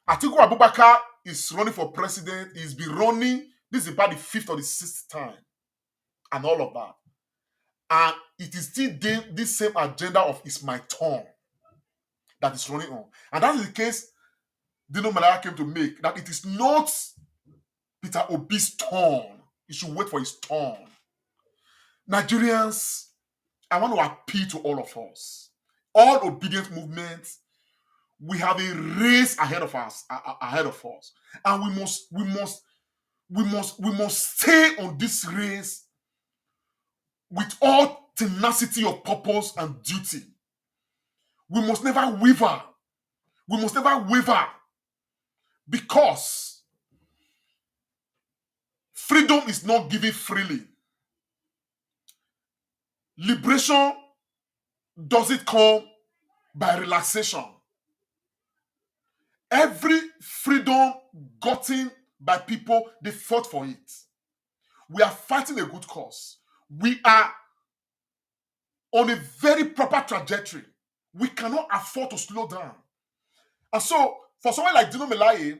Atiku Abubakar is running for president. He's been running. This is about the 5th or the 6th time. And all of that. And it is still this same agenda of it's my turn that is running on. And that is the case Dino Melaye came to make. That it is not Peter Obi's turn. He should wait for his turn. Nigerians, I want to appeal to all of us. All obedient movements, we have a race ahead of us, and we must stay on this race with all tenacity of purpose and duty. We must never waver. We must never waver, because freedom is not given freely. Liberation doesn't come by relaxation. Every freedom gotten by people, they fought for it. We are fighting a good cause. We are on a very proper trajectory. We cannot afford to slow down. And so, for someone like Dino Melaye,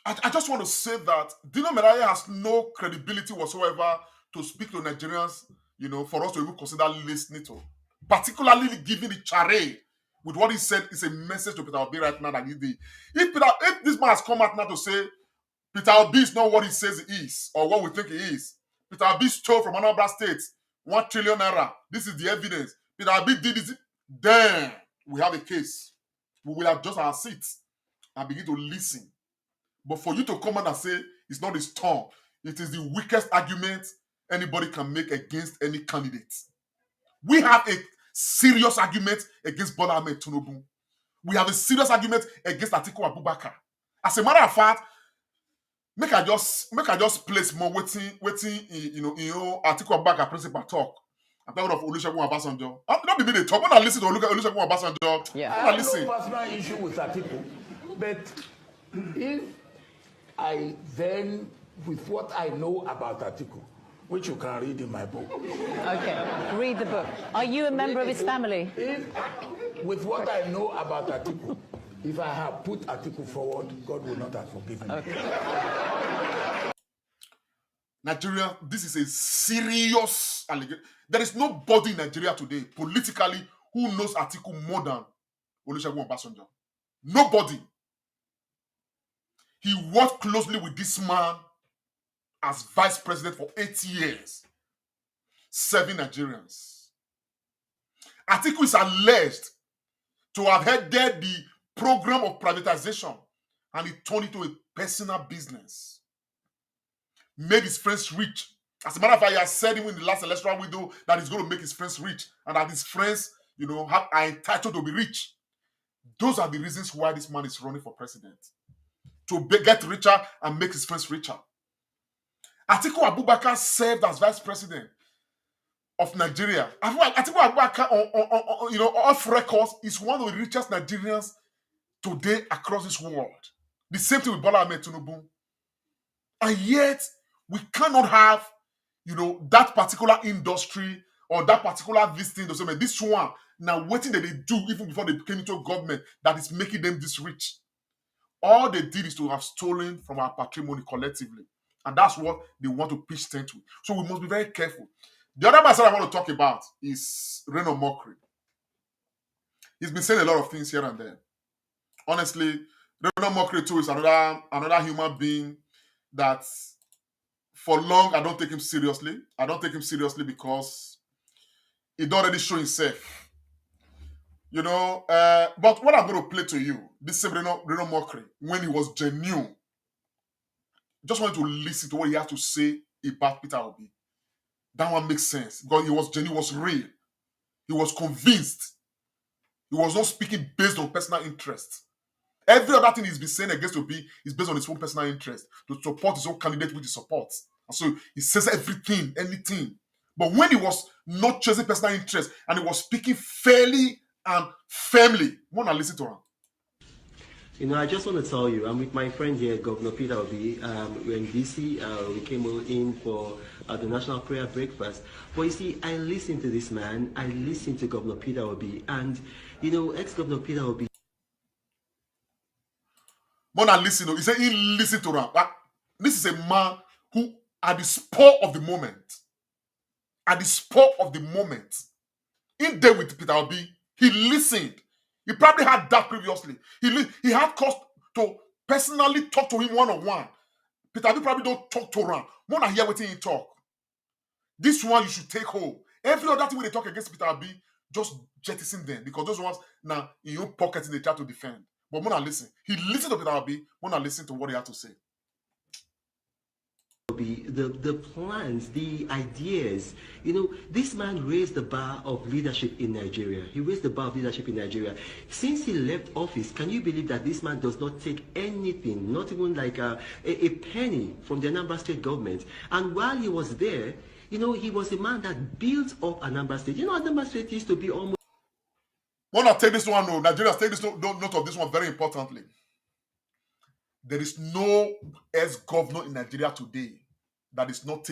I just want to say that Dino Melaye has no credibility whatsoever to speak to Nigerians, for us to even consider listening to. Particularly given the charade with what he said is a message to Peter Obi right now that if this man has come out now to say Peter Obi is not what he says he is, or what we think he is. Peter Obi stole from Anambra State 1 trillion naira. This is the evidence. Peter Obi did this. Then we have a case. We will adjust our seats and begin to listen. But for you to come out and say it's not his turn, it is the weakest argument anybody can make against any candidate. We have a serious argument against Bola Ahmed Tinubu. We have a serious argument against Atiku Abubakar. As a matter of fact, make I just place more waiting, Atiku Abubakar principal talk. I'm talking of Olusegun Obasanjo. Don't be they talk. When I listen to Olusegun Obasanjo, I have no personal issue with Atiku, but if I then, with what I know about Atiku, which you can read in my book. Okay, read the book. Are you a member of his family? With what I know about Atiku, if I have put Atiku forward, God will not have forgiven me. Okay. Nigeria, this is a serious allegation. There is nobody in Nigeria today, politically, who knows Atiku more than Olusegun Obasanjo. Nobody. He worked closely with this man as vice president for 8 years, serving Nigerians. Atiku is alleged to have headed the program of privatization, and he turned it into a personal business. Made his friends rich. As a matter of fact, he has said even in the last electoral window that he's going to make his friends rich, and that his friends, are entitled to be rich. Those are the reasons why this man is running for president. To get richer and make his friends richer. Atiku Abubakar served as vice president of Nigeria. Atiku Abubakar, off records, is one of the richest Nigerians today across this world. The same thing with Bola Ahmed Tinubu. And yet, we cannot have, that particular industry or that particular this thing. This one, now waiting that they do even before they came into government, that is making them this rich. All they did is to have stolen from our patrimony collectively. And that's what they want to pitch tent to. So we must be very careful. The other person I want to talk about is Reno Omokri. He's been saying a lot of things here and there. Honestly, Reno Omokri too is another human being that for long I don't take him seriously. I don't take him seriously because he don't already show himself. But what I'm going to play to you, this same Reno Omokri, when he was genuine, just wanted to listen to what he had to say about Peter Obi. That one makes sense because he was genuine, was real. He was convinced. He was not speaking based on personal interest. Every other thing he's been saying against Obi is based on his own personal interest to support his own candidate which he supports. And so he says everything, anything. But when he was not chasing personal interest and he was speaking fairly and firmly, want to listen to him. I just want to tell you, I'm with my friend here, Governor Peter Obi. We're in DC. We came in for the National Prayer Breakfast. But you see, I listened to this man. I listened to Governor Peter Obi. And, ex-Governor Peter Obi. Mona listen, he said he listened to him. This is a man who, at the spur of the moment, in there with Peter Obi, he listened. He probably had that previously. He had cause to personally talk to him one-on-one. Peter Obi probably don't talk to him. Mona hear what he talk. This one you should take home. Every other thing when they talk against Peter Obi, just jettison them because those ones now in your pocket they try to defend. But Mona listen. He listened to Peter Obi. Mona listen to what he had to say. the plans, the ideas. You know, this man raised the bar of leadership in Nigeria. He raised the bar of leadership in Nigeria. Since he left office, can you believe that this man does not take anything, not even like a penny from the Anambra State government? And while he was there, you know, he was a man that built up Anambra State. You know, Anambra State used to be almost... Want to take this one, no, Nigerians, take this note of this one very importantly. There is no ex-governor in Nigeria today that is not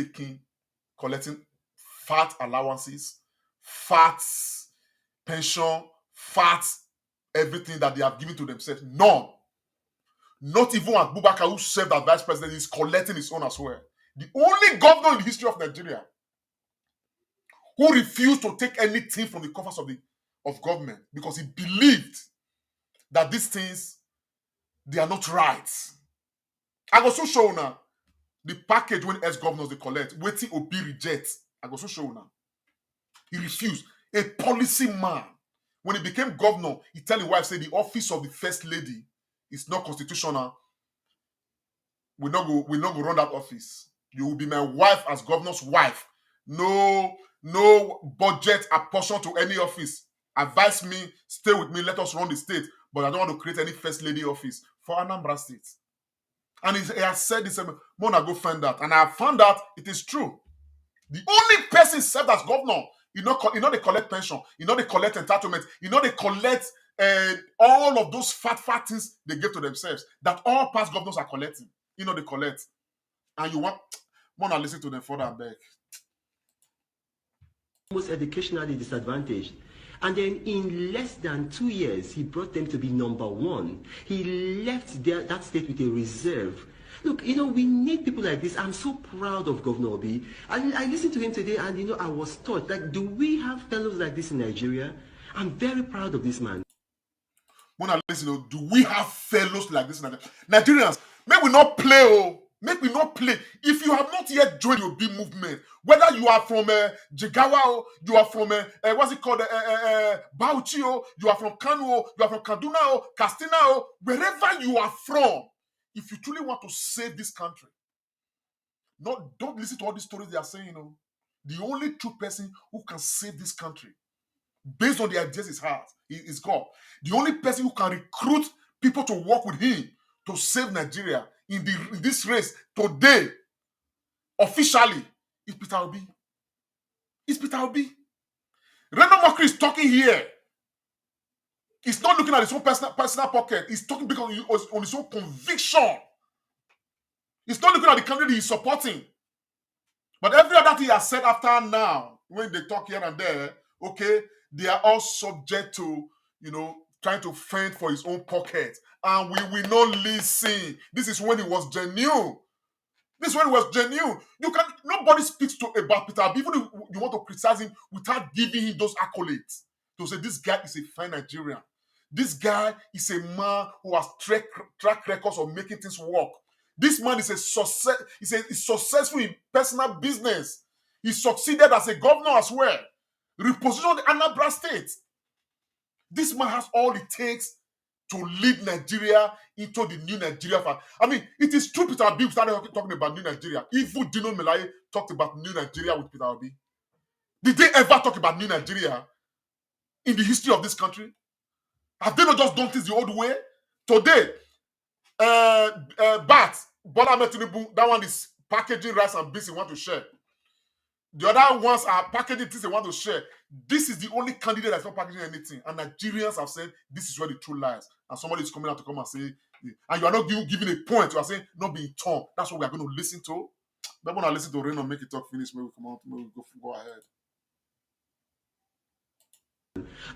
collecting fat allowances, fat pension, fat everything that they have given to themselves. None. Not even Abubakar, who served as vice president, is collecting his own as well. The only governor in the history of Nigeria who refused to take anything from the coffers of government because he believed that these things, they are not right. I go so show now the package when ex-governors they collect, waiting Obi reject. I go so show now. He refused. A policy man. When he became governor, he tell his wife, say the office of the first lady is not constitutional. We not go run that office. You will be my wife as governor's wife. No budget apportioned to any office. Advise me, stay with me, let us run the state. But I don't want to create any first lady office for Anambra State. And he has said this, Mona, go find that. And I have found out it is true. The only person served as governor, you know they collect pension, you know they collect entitlement, you know they collect all of those fat things they give to themselves that all past governors are collecting. You know they collect. And you want Mona listen to them further and back. Almost educationally disadvantaged. And then in less than 2 years, he brought them to be #1. He left that state with a reserve. Look, you know, we need people like this. I'm so proud of Governor Obi. I listened to him today and, you know, I was taught, like, do we have fellows like this in Nigeria? I'm very proud of this man. When I listen, do we have fellows like this in Nigeria? Nigerians, may we not play, oh. Make me not play. If you have not yet joined the Obi movement, whether you are from Jigawa, you are from what's it called, Bauchi, you are from Kano, you are from Kaduna, Katsina, wherever you are from, if you truly want to save this country, don't listen to all these stories they are saying. The only true person who can save this country, based on the ideas his heart, is God. The only person who can recruit people to work with him to save Nigeria in this race today, officially, is Peter Obi. It's Peter Obi. Reno Omokri is talking here. He's not looking at his own personal pocket. He's talking because on his own conviction. He's not looking at the candidate he's supporting. But every other thing he has said after now, when they talk here and there, okay, they are all subject to, you know, trying to fend for his own pocket. And we will not listen. This is when it was genuine. This is when it was genuine. Nobody speaks about Peter Obi. Even if you want to criticize him without giving him those accolades. To say this guy is a fine Nigerian. This guy is a man who has track records of making things work. This man is is successful in personal business. He succeeded as a governor as well. Repositioned the Anambra State. This man has all it takes to lead Nigeria into the new Nigeria. I mean, it is true Peter Obi started talking about new Nigeria. Even Dino talked about new Nigeria with Peter Obi. Did they ever talk about new Nigeria in the history of this country? Have they not just done things the old way? Today, Bola Ahmed Tinubu, that one is packaging rice and beans he want to share. The other ones are packaging things they want to share. This is the only candidate that's not packaging anything. And Nigerians have said, this is where the truth lies. And somebody is coming out to come and say, and you are not giving a point. You are saying, not being torn. That's what we are going to listen to. But when I listen to Reno make it talk finish, maybe we come out, maybe we go ahead.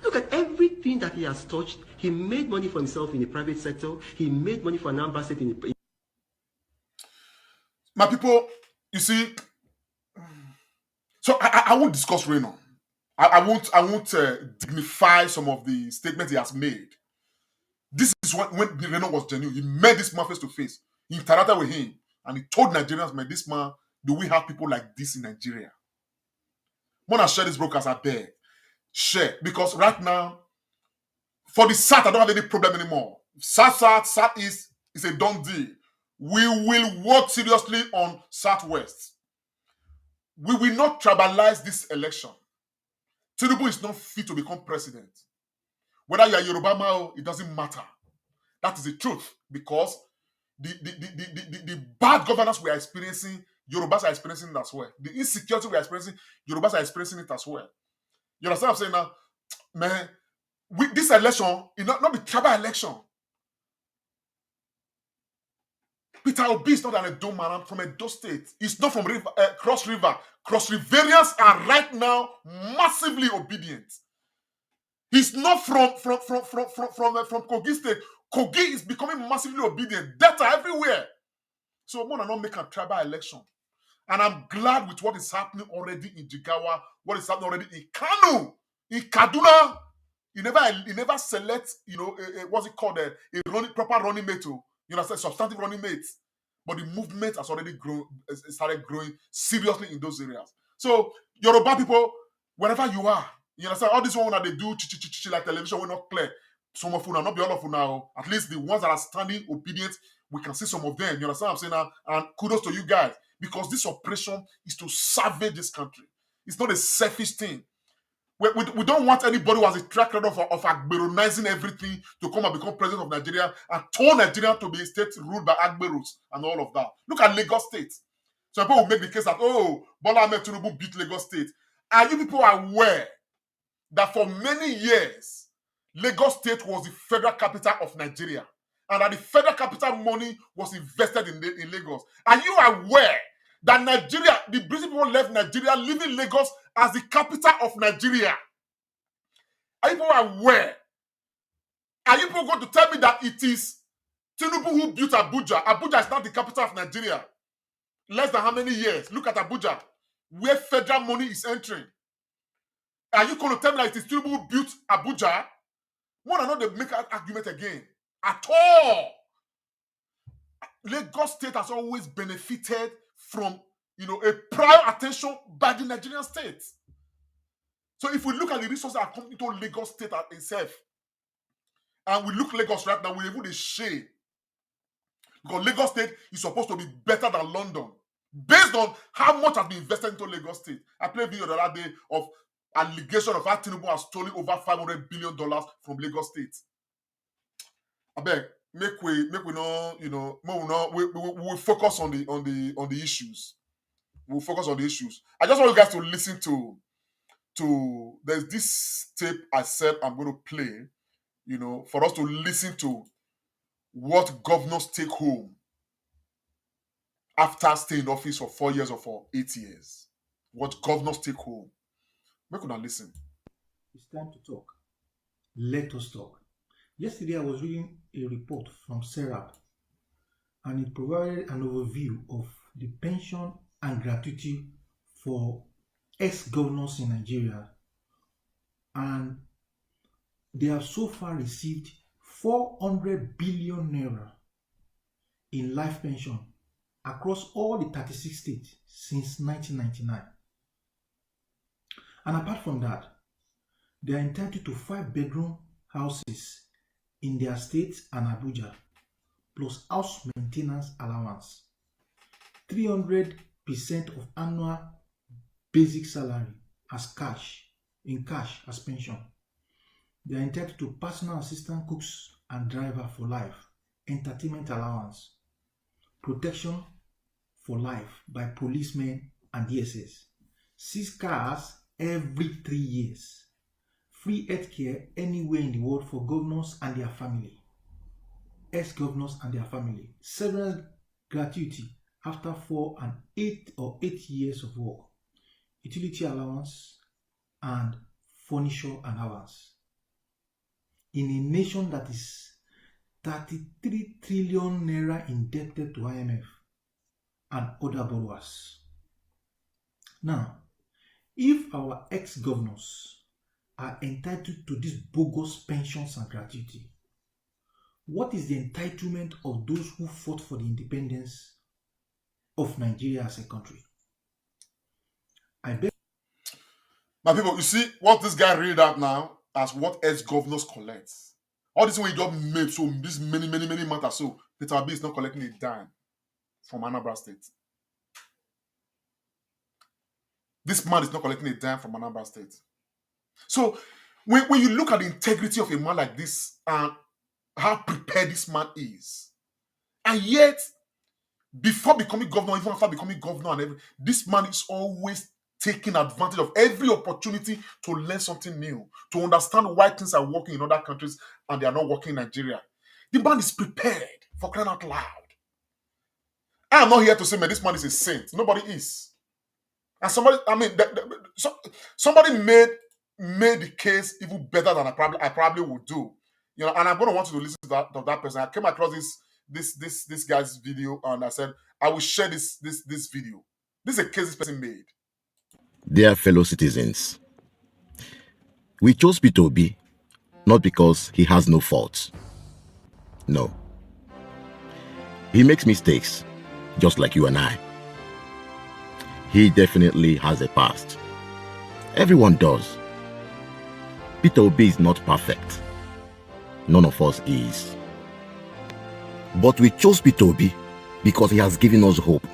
Look at everything that he has touched. He made money for himself in the private sector. He made money for Anambra State in the... My people, you see, so I won't discuss Reno. I won't dignify some of the statements he has made. This is when Reno was genuine. He met this man face to face. He interacted with him. And he told Nigerians, man, this man, do we have people like this in Nigeria? When I share this broadcast, I beg. Share. Because right now, for the South, I don't have any problem anymore. South East is a done deal. We will work seriously on Southwest. We will not tribalize this election. Tinubu is not fit to become president. Whether you are Yoruba Mao, it doesn't matter. That is the truth, because the bad governance we are experiencing, Yorubas are experiencing it as well. The insecurity we are experiencing, Yorubas are experiencing it as well. You understand what I'm saying now? Man, this election, it not be tribal election. Peter Obi is not an Edo man from Edo State. He's not from Cross River. Cross Riverians are right now massively obedient. He's not from Kogi State. Kogi is becoming massively obedient. Data everywhere. So more than not make a tribal election. And I'm glad with what is happening already in Jigawa, what is happening already in Kano, in Kaduna. He never selects, what's it called, a proper running mate. Substantive running mates. But the movement has already started growing seriously in those areas. So, Yoruba people, wherever you are, you understand, all this one that they do, like television, we're not clear. Some of you now, not be all of you now. At least the ones that are standing obedient, we can see some of them. You understand what I'm saying now? And kudos to you guys. Because this operation is to salvage this country. It's not a selfish thing. We don't want anybody who has a track record of Agberonizing everything to come and become president of Nigeria and turn Nigeria to be a state ruled by Agberos and all of that. Look at Lagos State. So people will make the case that, Bola Ahmed Tinubu beat Lagos State. Are you people aware that for many years, Lagos State was the federal capital of Nigeria, and that the federal capital money was invested in Lagos? Are you aware that Nigeria, the British people left Nigeria, leaving Lagos as the capital of Nigeria? Are you people aware? Are you people going to tell me that it is Tinubu who built Abuja? Abuja is not the capital of Nigeria. Less than how many years? Look at Abuja, where federal money is entering. Are you going to tell me that it is Tinubu who built Abuja? More than not, they make an argument again. At all. Lagos State has always benefited from, a prior attention by the Nigerian state. So if we look at the resources that are coming to Lagos State itself, and we look Lagos right now, we're able to shade. Because Lagos State is supposed to be better than London, based on how much has been invested into Lagos State. I played a video the other day of allegation of how Tinubu has stolen over $500 billion from Lagos State. I beg, make we know, we'll focus on the issues. We'll focus on the issues. I just want you guys to listen to there's this tape I said I'm going to play, for us to listen to what governors take home after staying in office for 4 years or for 8 years. What governors take home. We could not listen. It's time to talk. Let us talk. Yesterday I was reading a report from SERAP, and it provided an overview of the pension and gratuity for ex-governors in Nigeria, and they have so far received 400 billion naira in life pension across all the 36 states since 1999. And apart from that, they are entitled to 5-bedroom houses in their states and Abuja, plus house maintenance allowance, 300% of annual basic salary as cash as pension. They are entitled to personal assistant cooks and driver for life, entertainment allowance, protection for life by policemen and DSS, 6 cars every 3 years, free healthcare anywhere in the world for governors and their family, ex-governors and their family, severance gratuity after 4 and 8 years of work, utility allowance and furniture allowance. In a nation that is 33 trillion naira indebted to IMF and other borrowers. Now, if our ex-governors are entitled to these bogus pensions and gratuity, what is the entitlement of those who fought for the independence of Nigeria as a country? I bet. My people, you see what this guy read out now as what ex-governors collect. All this way job made so this many months or so, Peter Obi is not collecting a dime. from Anambra State. This man is not collecting a dime from Anambra State. So when you look at the integrity of a man like this and how prepared this man is, and yet before becoming governor, even after becoming governor and everything, this man is always taking advantage of every opportunity to learn something new, to understand why things are working in other countries and they are not working in Nigeria. The man is prepared, for crying out loud. I am not here to say, man, this man is a saint. Nobody is. And somebody, I mean, somebody made the case even better than I probably would do. You know, and I'm going to want you to listen to that person. I came across this guy's video, and I said I will share this video. This is a case this person made. Dear fellow citizens, we chose Peter Obi not because he has no faults. No. He makes mistakes, just like you and I. He definitely has a past. Everyone does. Peter Obi is not perfect. None of us is. But we chose Peter Obi because he has given us hope.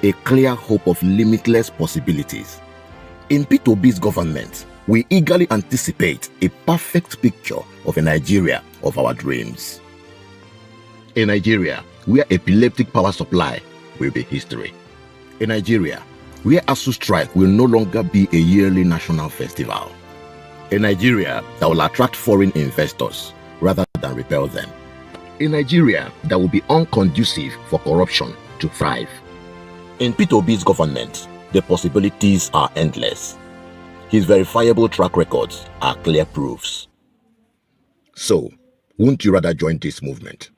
A clear hope of limitless possibilities. In Peter Obi's government, we eagerly anticipate a perfect picture of a Nigeria of our dreams. A Nigeria where epileptic power supply will be history. A Nigeria where ASU strike will no longer be a yearly national festival. A Nigeria that will attract foreign investors rather than repel them. A Nigeria that will be unconducive for corruption to thrive. In Peter Obi's government, the possibilities are endless. His verifiable track records are clear proofs. So, won't you rather join this movement?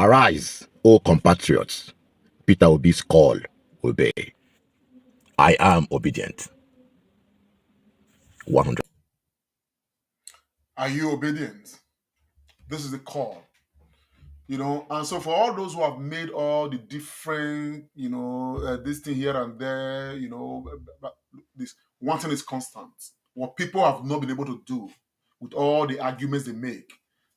Arise, O compatriots. Peter Obi's call, obey. I am obedient. 100. Are you obedient? This is the call. You know, and so for all those who have made all the different, you know, this thing here and there, you know, this one thing is constant. What people have not been able to do with all the arguments they make,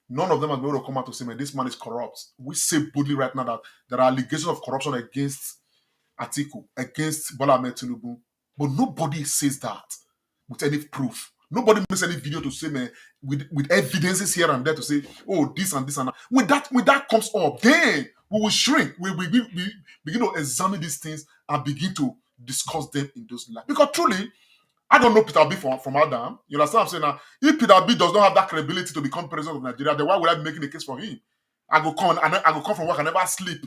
none of them have been able to come out to say, man, this man is corrupt. We say boldly right now that there are allegations of corruption against Atiku, against Bola Ahmed Tinubu, but nobody says that with any proof. Nobody makes any video to say, man, with evidences here and there to say, oh, this and this and that. When that comes up, then we will shrink. We begin to examine these things and begin to discuss them in those light. Because truly, I don't know Peter B from Adam. You understand what I'm saying now? If Peter B does not have that credibility to become president of Nigeria, then why would I be making a case for him? I go come from work, I never sleep.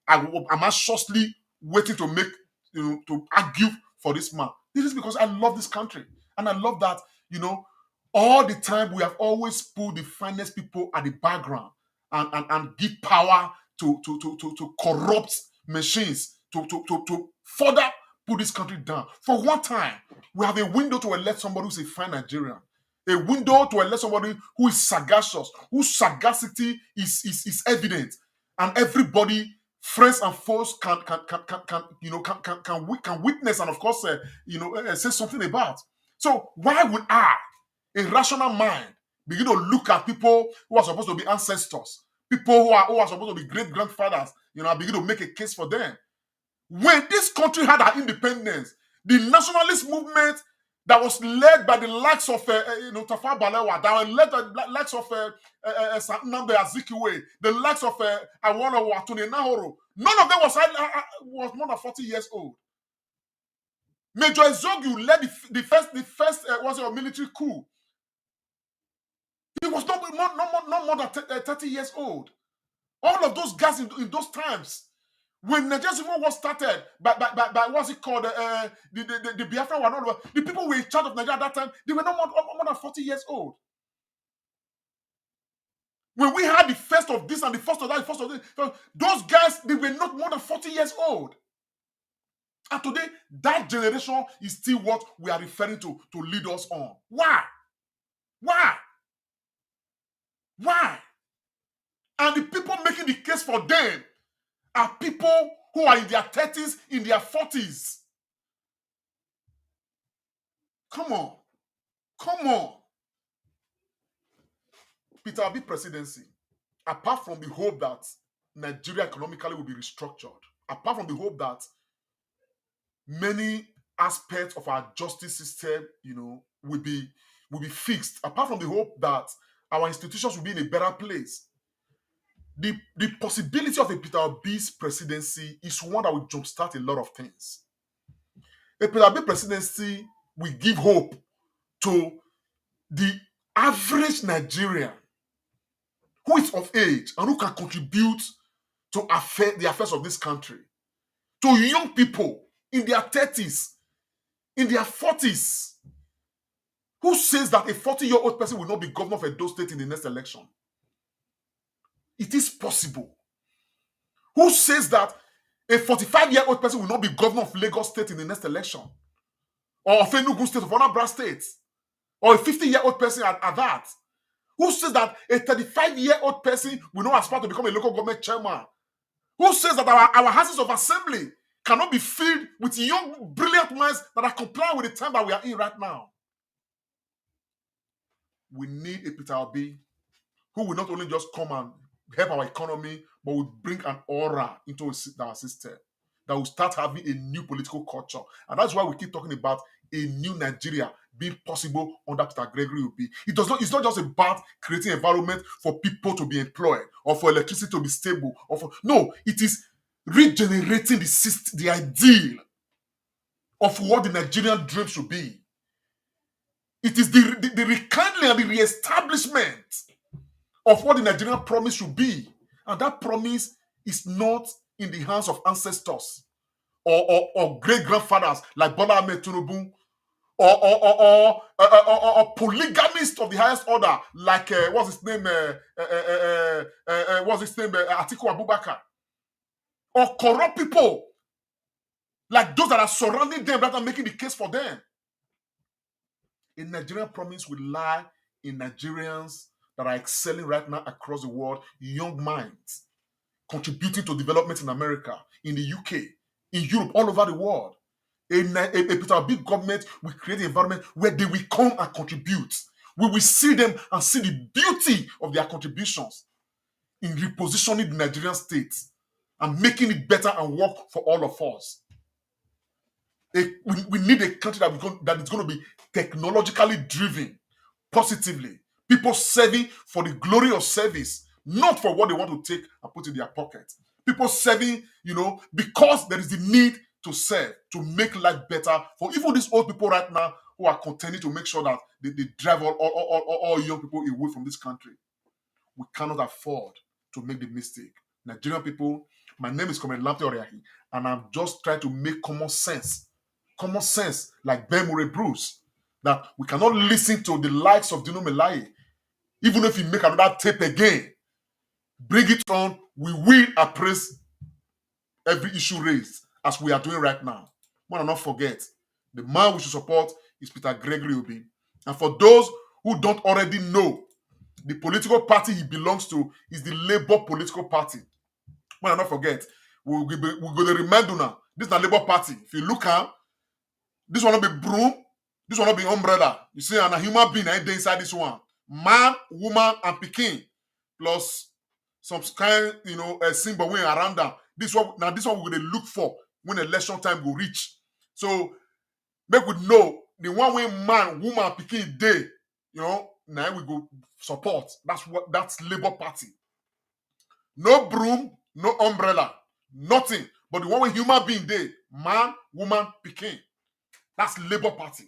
I'm anxiously waiting to make, you know, to argue for this man. This is because I love this country. And I love that, you know, all the time we have always put the finest people at the background and give power to corrupt machines to further put this country down. For one time, we have a window to elect somebody who's a fine Nigerian. A window to elect somebody who is sagacious, whose sagacity is evident. And everybody, friends and foes, can witness and of course say something about. So why would I, a rational mind, begin to look at people who are supposed to be ancestors, people who are supposed to be great grandfathers, you know, begin to make a case for them? When this country had our independence, the nationalist movement that was led by the likes of Tafawa Balewa, that were led by the likes of Nnamdi Azikiwe, the likes of Awolowo, Atune Nahoro, none of them was more than 40 years old. Major Ezogu led the first military coup. He was not more than 30 years old. All of those guys in those times, when Nigerian Civil War started, by what's it called, the Biafra were not, the people who were in charge of Nigeria at that time, they were not more than 40 years old. When we had the first of this and the first of that, those guys, they were not more than 40 years old. And today, that generation is still what we are referring to lead us on. Why? Why? Why? And the people making the case for them are people who are in their 30s, in their 40s. Come on. Come on. Peter Obi presidency, apart from the hope that Nigeria economically will be restructured, apart from the hope that many aspects of our justice system, will be fixed, apart from the hope that our institutions will be in a better place, the possibility of a Peter Obi's presidency is one that will jumpstart a lot of things. A Peter Obi presidency will give hope to the average Nigerian who is of age and who can contribute to the affairs of this country, to young people in their 30s, in their 40s. Who says that a 40-year-old person will not be governor of Edo State in the next election? It is possible. Who says that a 45-year-old person will not be governor of Lagos State in the next election? Or of Enugu State, of Anambra State? Or a 50-year-old person at that? Who says that a 35-year-old person will not aspire to become a local government chairman? Who says that our houses of assembly cannot be filled with young, brilliant minds that are complying with the time that we are in right now? We need a Peter Obi who will not only just come and help our economy, but will bring an aura into our system that will start having a new political culture. And that's why we keep talking about a new Nigeria being possible under Peter Gregory Obi. It's not just about creating environment for people to be employed or for electricity to be stable. No, it is regenerating the ideal of what the Nigerian dream should be. It is the rekindling and the re-establishment of what the Nigerian promise should be. And that promise is not in the hands of ancestors or great-grandfathers like Bola Ahmed Tinubu or polygamists of the highest order like, Atiku Abubakar. Or corrupt people like those that are surrounding them that are making the case for them. A Nigerian promise will lie in Nigerians that are excelling right now across the world, young minds, contributing to development in America, in the UK, in Europe, all over the world. A Peter Obi government will create an environment where they will come and contribute. We will see them and see the beauty of their contributions in repositioning the Nigerian state and making it better and work for all of us. We need a country that is going to be technologically driven positively. People serving for the glory of service, not for what they want to take and put in their pocket. People serving, because there is the need to serve, to make life better for even these old people right now who are contending to make sure that they drive all young people away from this country. We cannot afford to make the mistake. Nigerian people, my name is Comrade Lamte Oriahi, and I'm just trying to make common sense like Ben Murray Bruce, that we cannot listen to the likes of Dino Melaye. Even if you make another tape again, bring it on, we will appraise every issue raised as we are doing right now. Want to not forget, the man we should support is Peter Gregory Obi. And for those who don't already know, the political party he belongs to is the Labour political party. Want to not forget, we're going to remind you now, this is the Labour Party. If you look at this one, will be broom, this one will be umbrella. You see, and a human being inside this one. Man, woman, and pikin, plus some kind, a symbol when around them. This one we're going to look for when election time will reach. So make we know the one way man, woman, pikin day, now we go support. That's Labour Party. No broom, no umbrella, nothing. But the one way human being day, man, woman, pikin. That's Labour Party.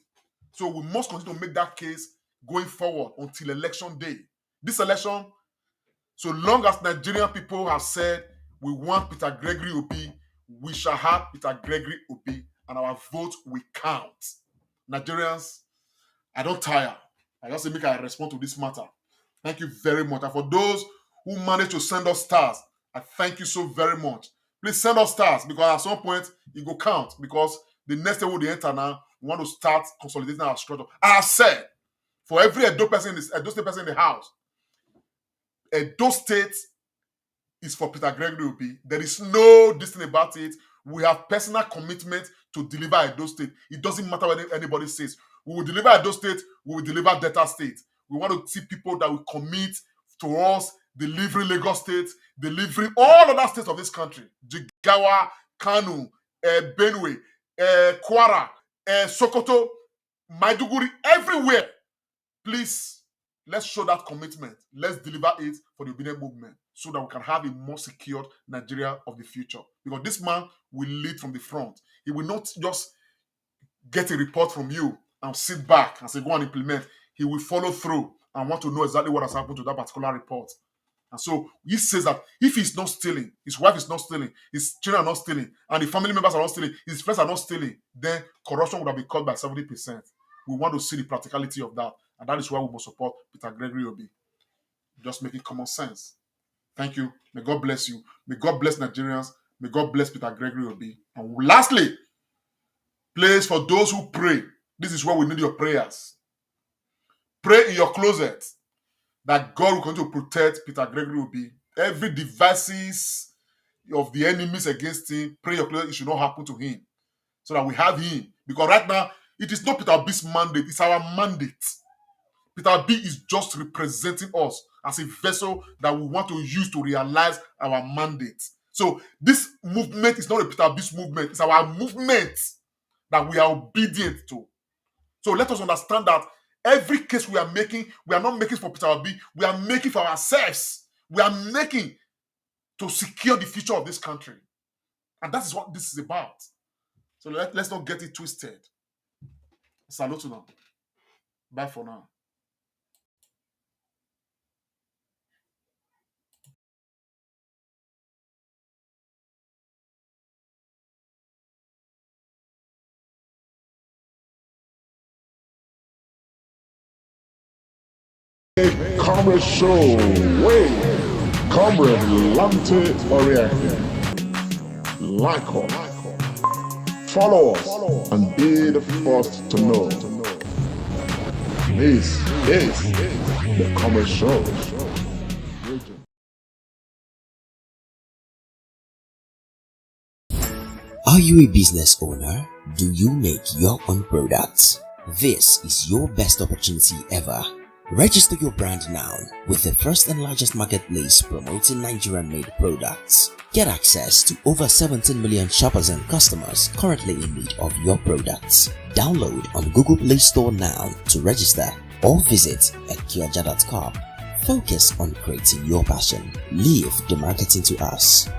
So we must continue to make that case going forward until election day. This election, so long as Nigerian people have said we want Peter Gregory Obi, we shall have Peter Gregory Obi, and our vote will count. Nigerians, I don't tire. I just say make I respond to this matter. Thank you very much. And for those who managed to send us stars, I thank you so very much. Please send us stars, because at some point it will count, because the next level we enter now, we want to start consolidating our structure. I said, for every Edo State person in the house, Edo State is for Peter Gregory Obi. There is no distance about it. We have personal commitment to deliver Edo State. It doesn't matter what anybody says. We will deliver Edo State, we will deliver Delta State. We want to see people that will commit to us delivering Lagos State, delivering all other states of this country. Jigawa, Kanu, Benue, Kwara, Sokoto, Maiduguri, everywhere. Please, let's show that commitment. Let's deliver it for the Obidient movement so that we can have a more secured Nigeria of the future. Because this man will lead from the front. He will not just get a report from you and sit back and say, go and implement. He will follow through and want to know exactly what has happened to that particular report. And so he says that if he's not stealing, his wife is not stealing, his children are not stealing, and the family members are not stealing, his friends are not stealing, then corruption would have been cut by 70%. We want to see the practicality of that. And that is why we must support Peter Gregory Obi. Just making common sense. Thank you. May God bless you. May God bless Nigerians. May God bless Peter Gregory Obi. And lastly, place for those who pray. This is where we need your prayers. Pray in your closet that God will continue to protect Peter Gregory Obi. Every devices of the enemies against him, pray your closet, it should not happen to him. So that we have him. Because right now, it is not Peter Obi's mandate, it's our mandate. Peter Obi is just representing us as a vessel that we want to use to realize our mandate. So this movement is not a Peter Obi's movement, it's our movement that we are obedient to. So let us understand that every case we are making, we are not making for Peter Obi, we are making for ourselves. We are making to secure the future of this country. And that is what this is about. So let's not get it twisted. Salute now. Bye for now. Comrade Show, Comrade Lante Oriake. Like us, follow us, and be the first to know. This is the Comrade Show. Are you a business owner? Do you make your own products? This is your best opportunity ever. Register your brand now with the first and largest marketplace promoting Nigerian-made products. Get access to over 17 million shoppers and customers currently in need of your products. Download on Google Play Store now to register or visit ekioja.com. Focus on creating your passion. Leave the marketing to us.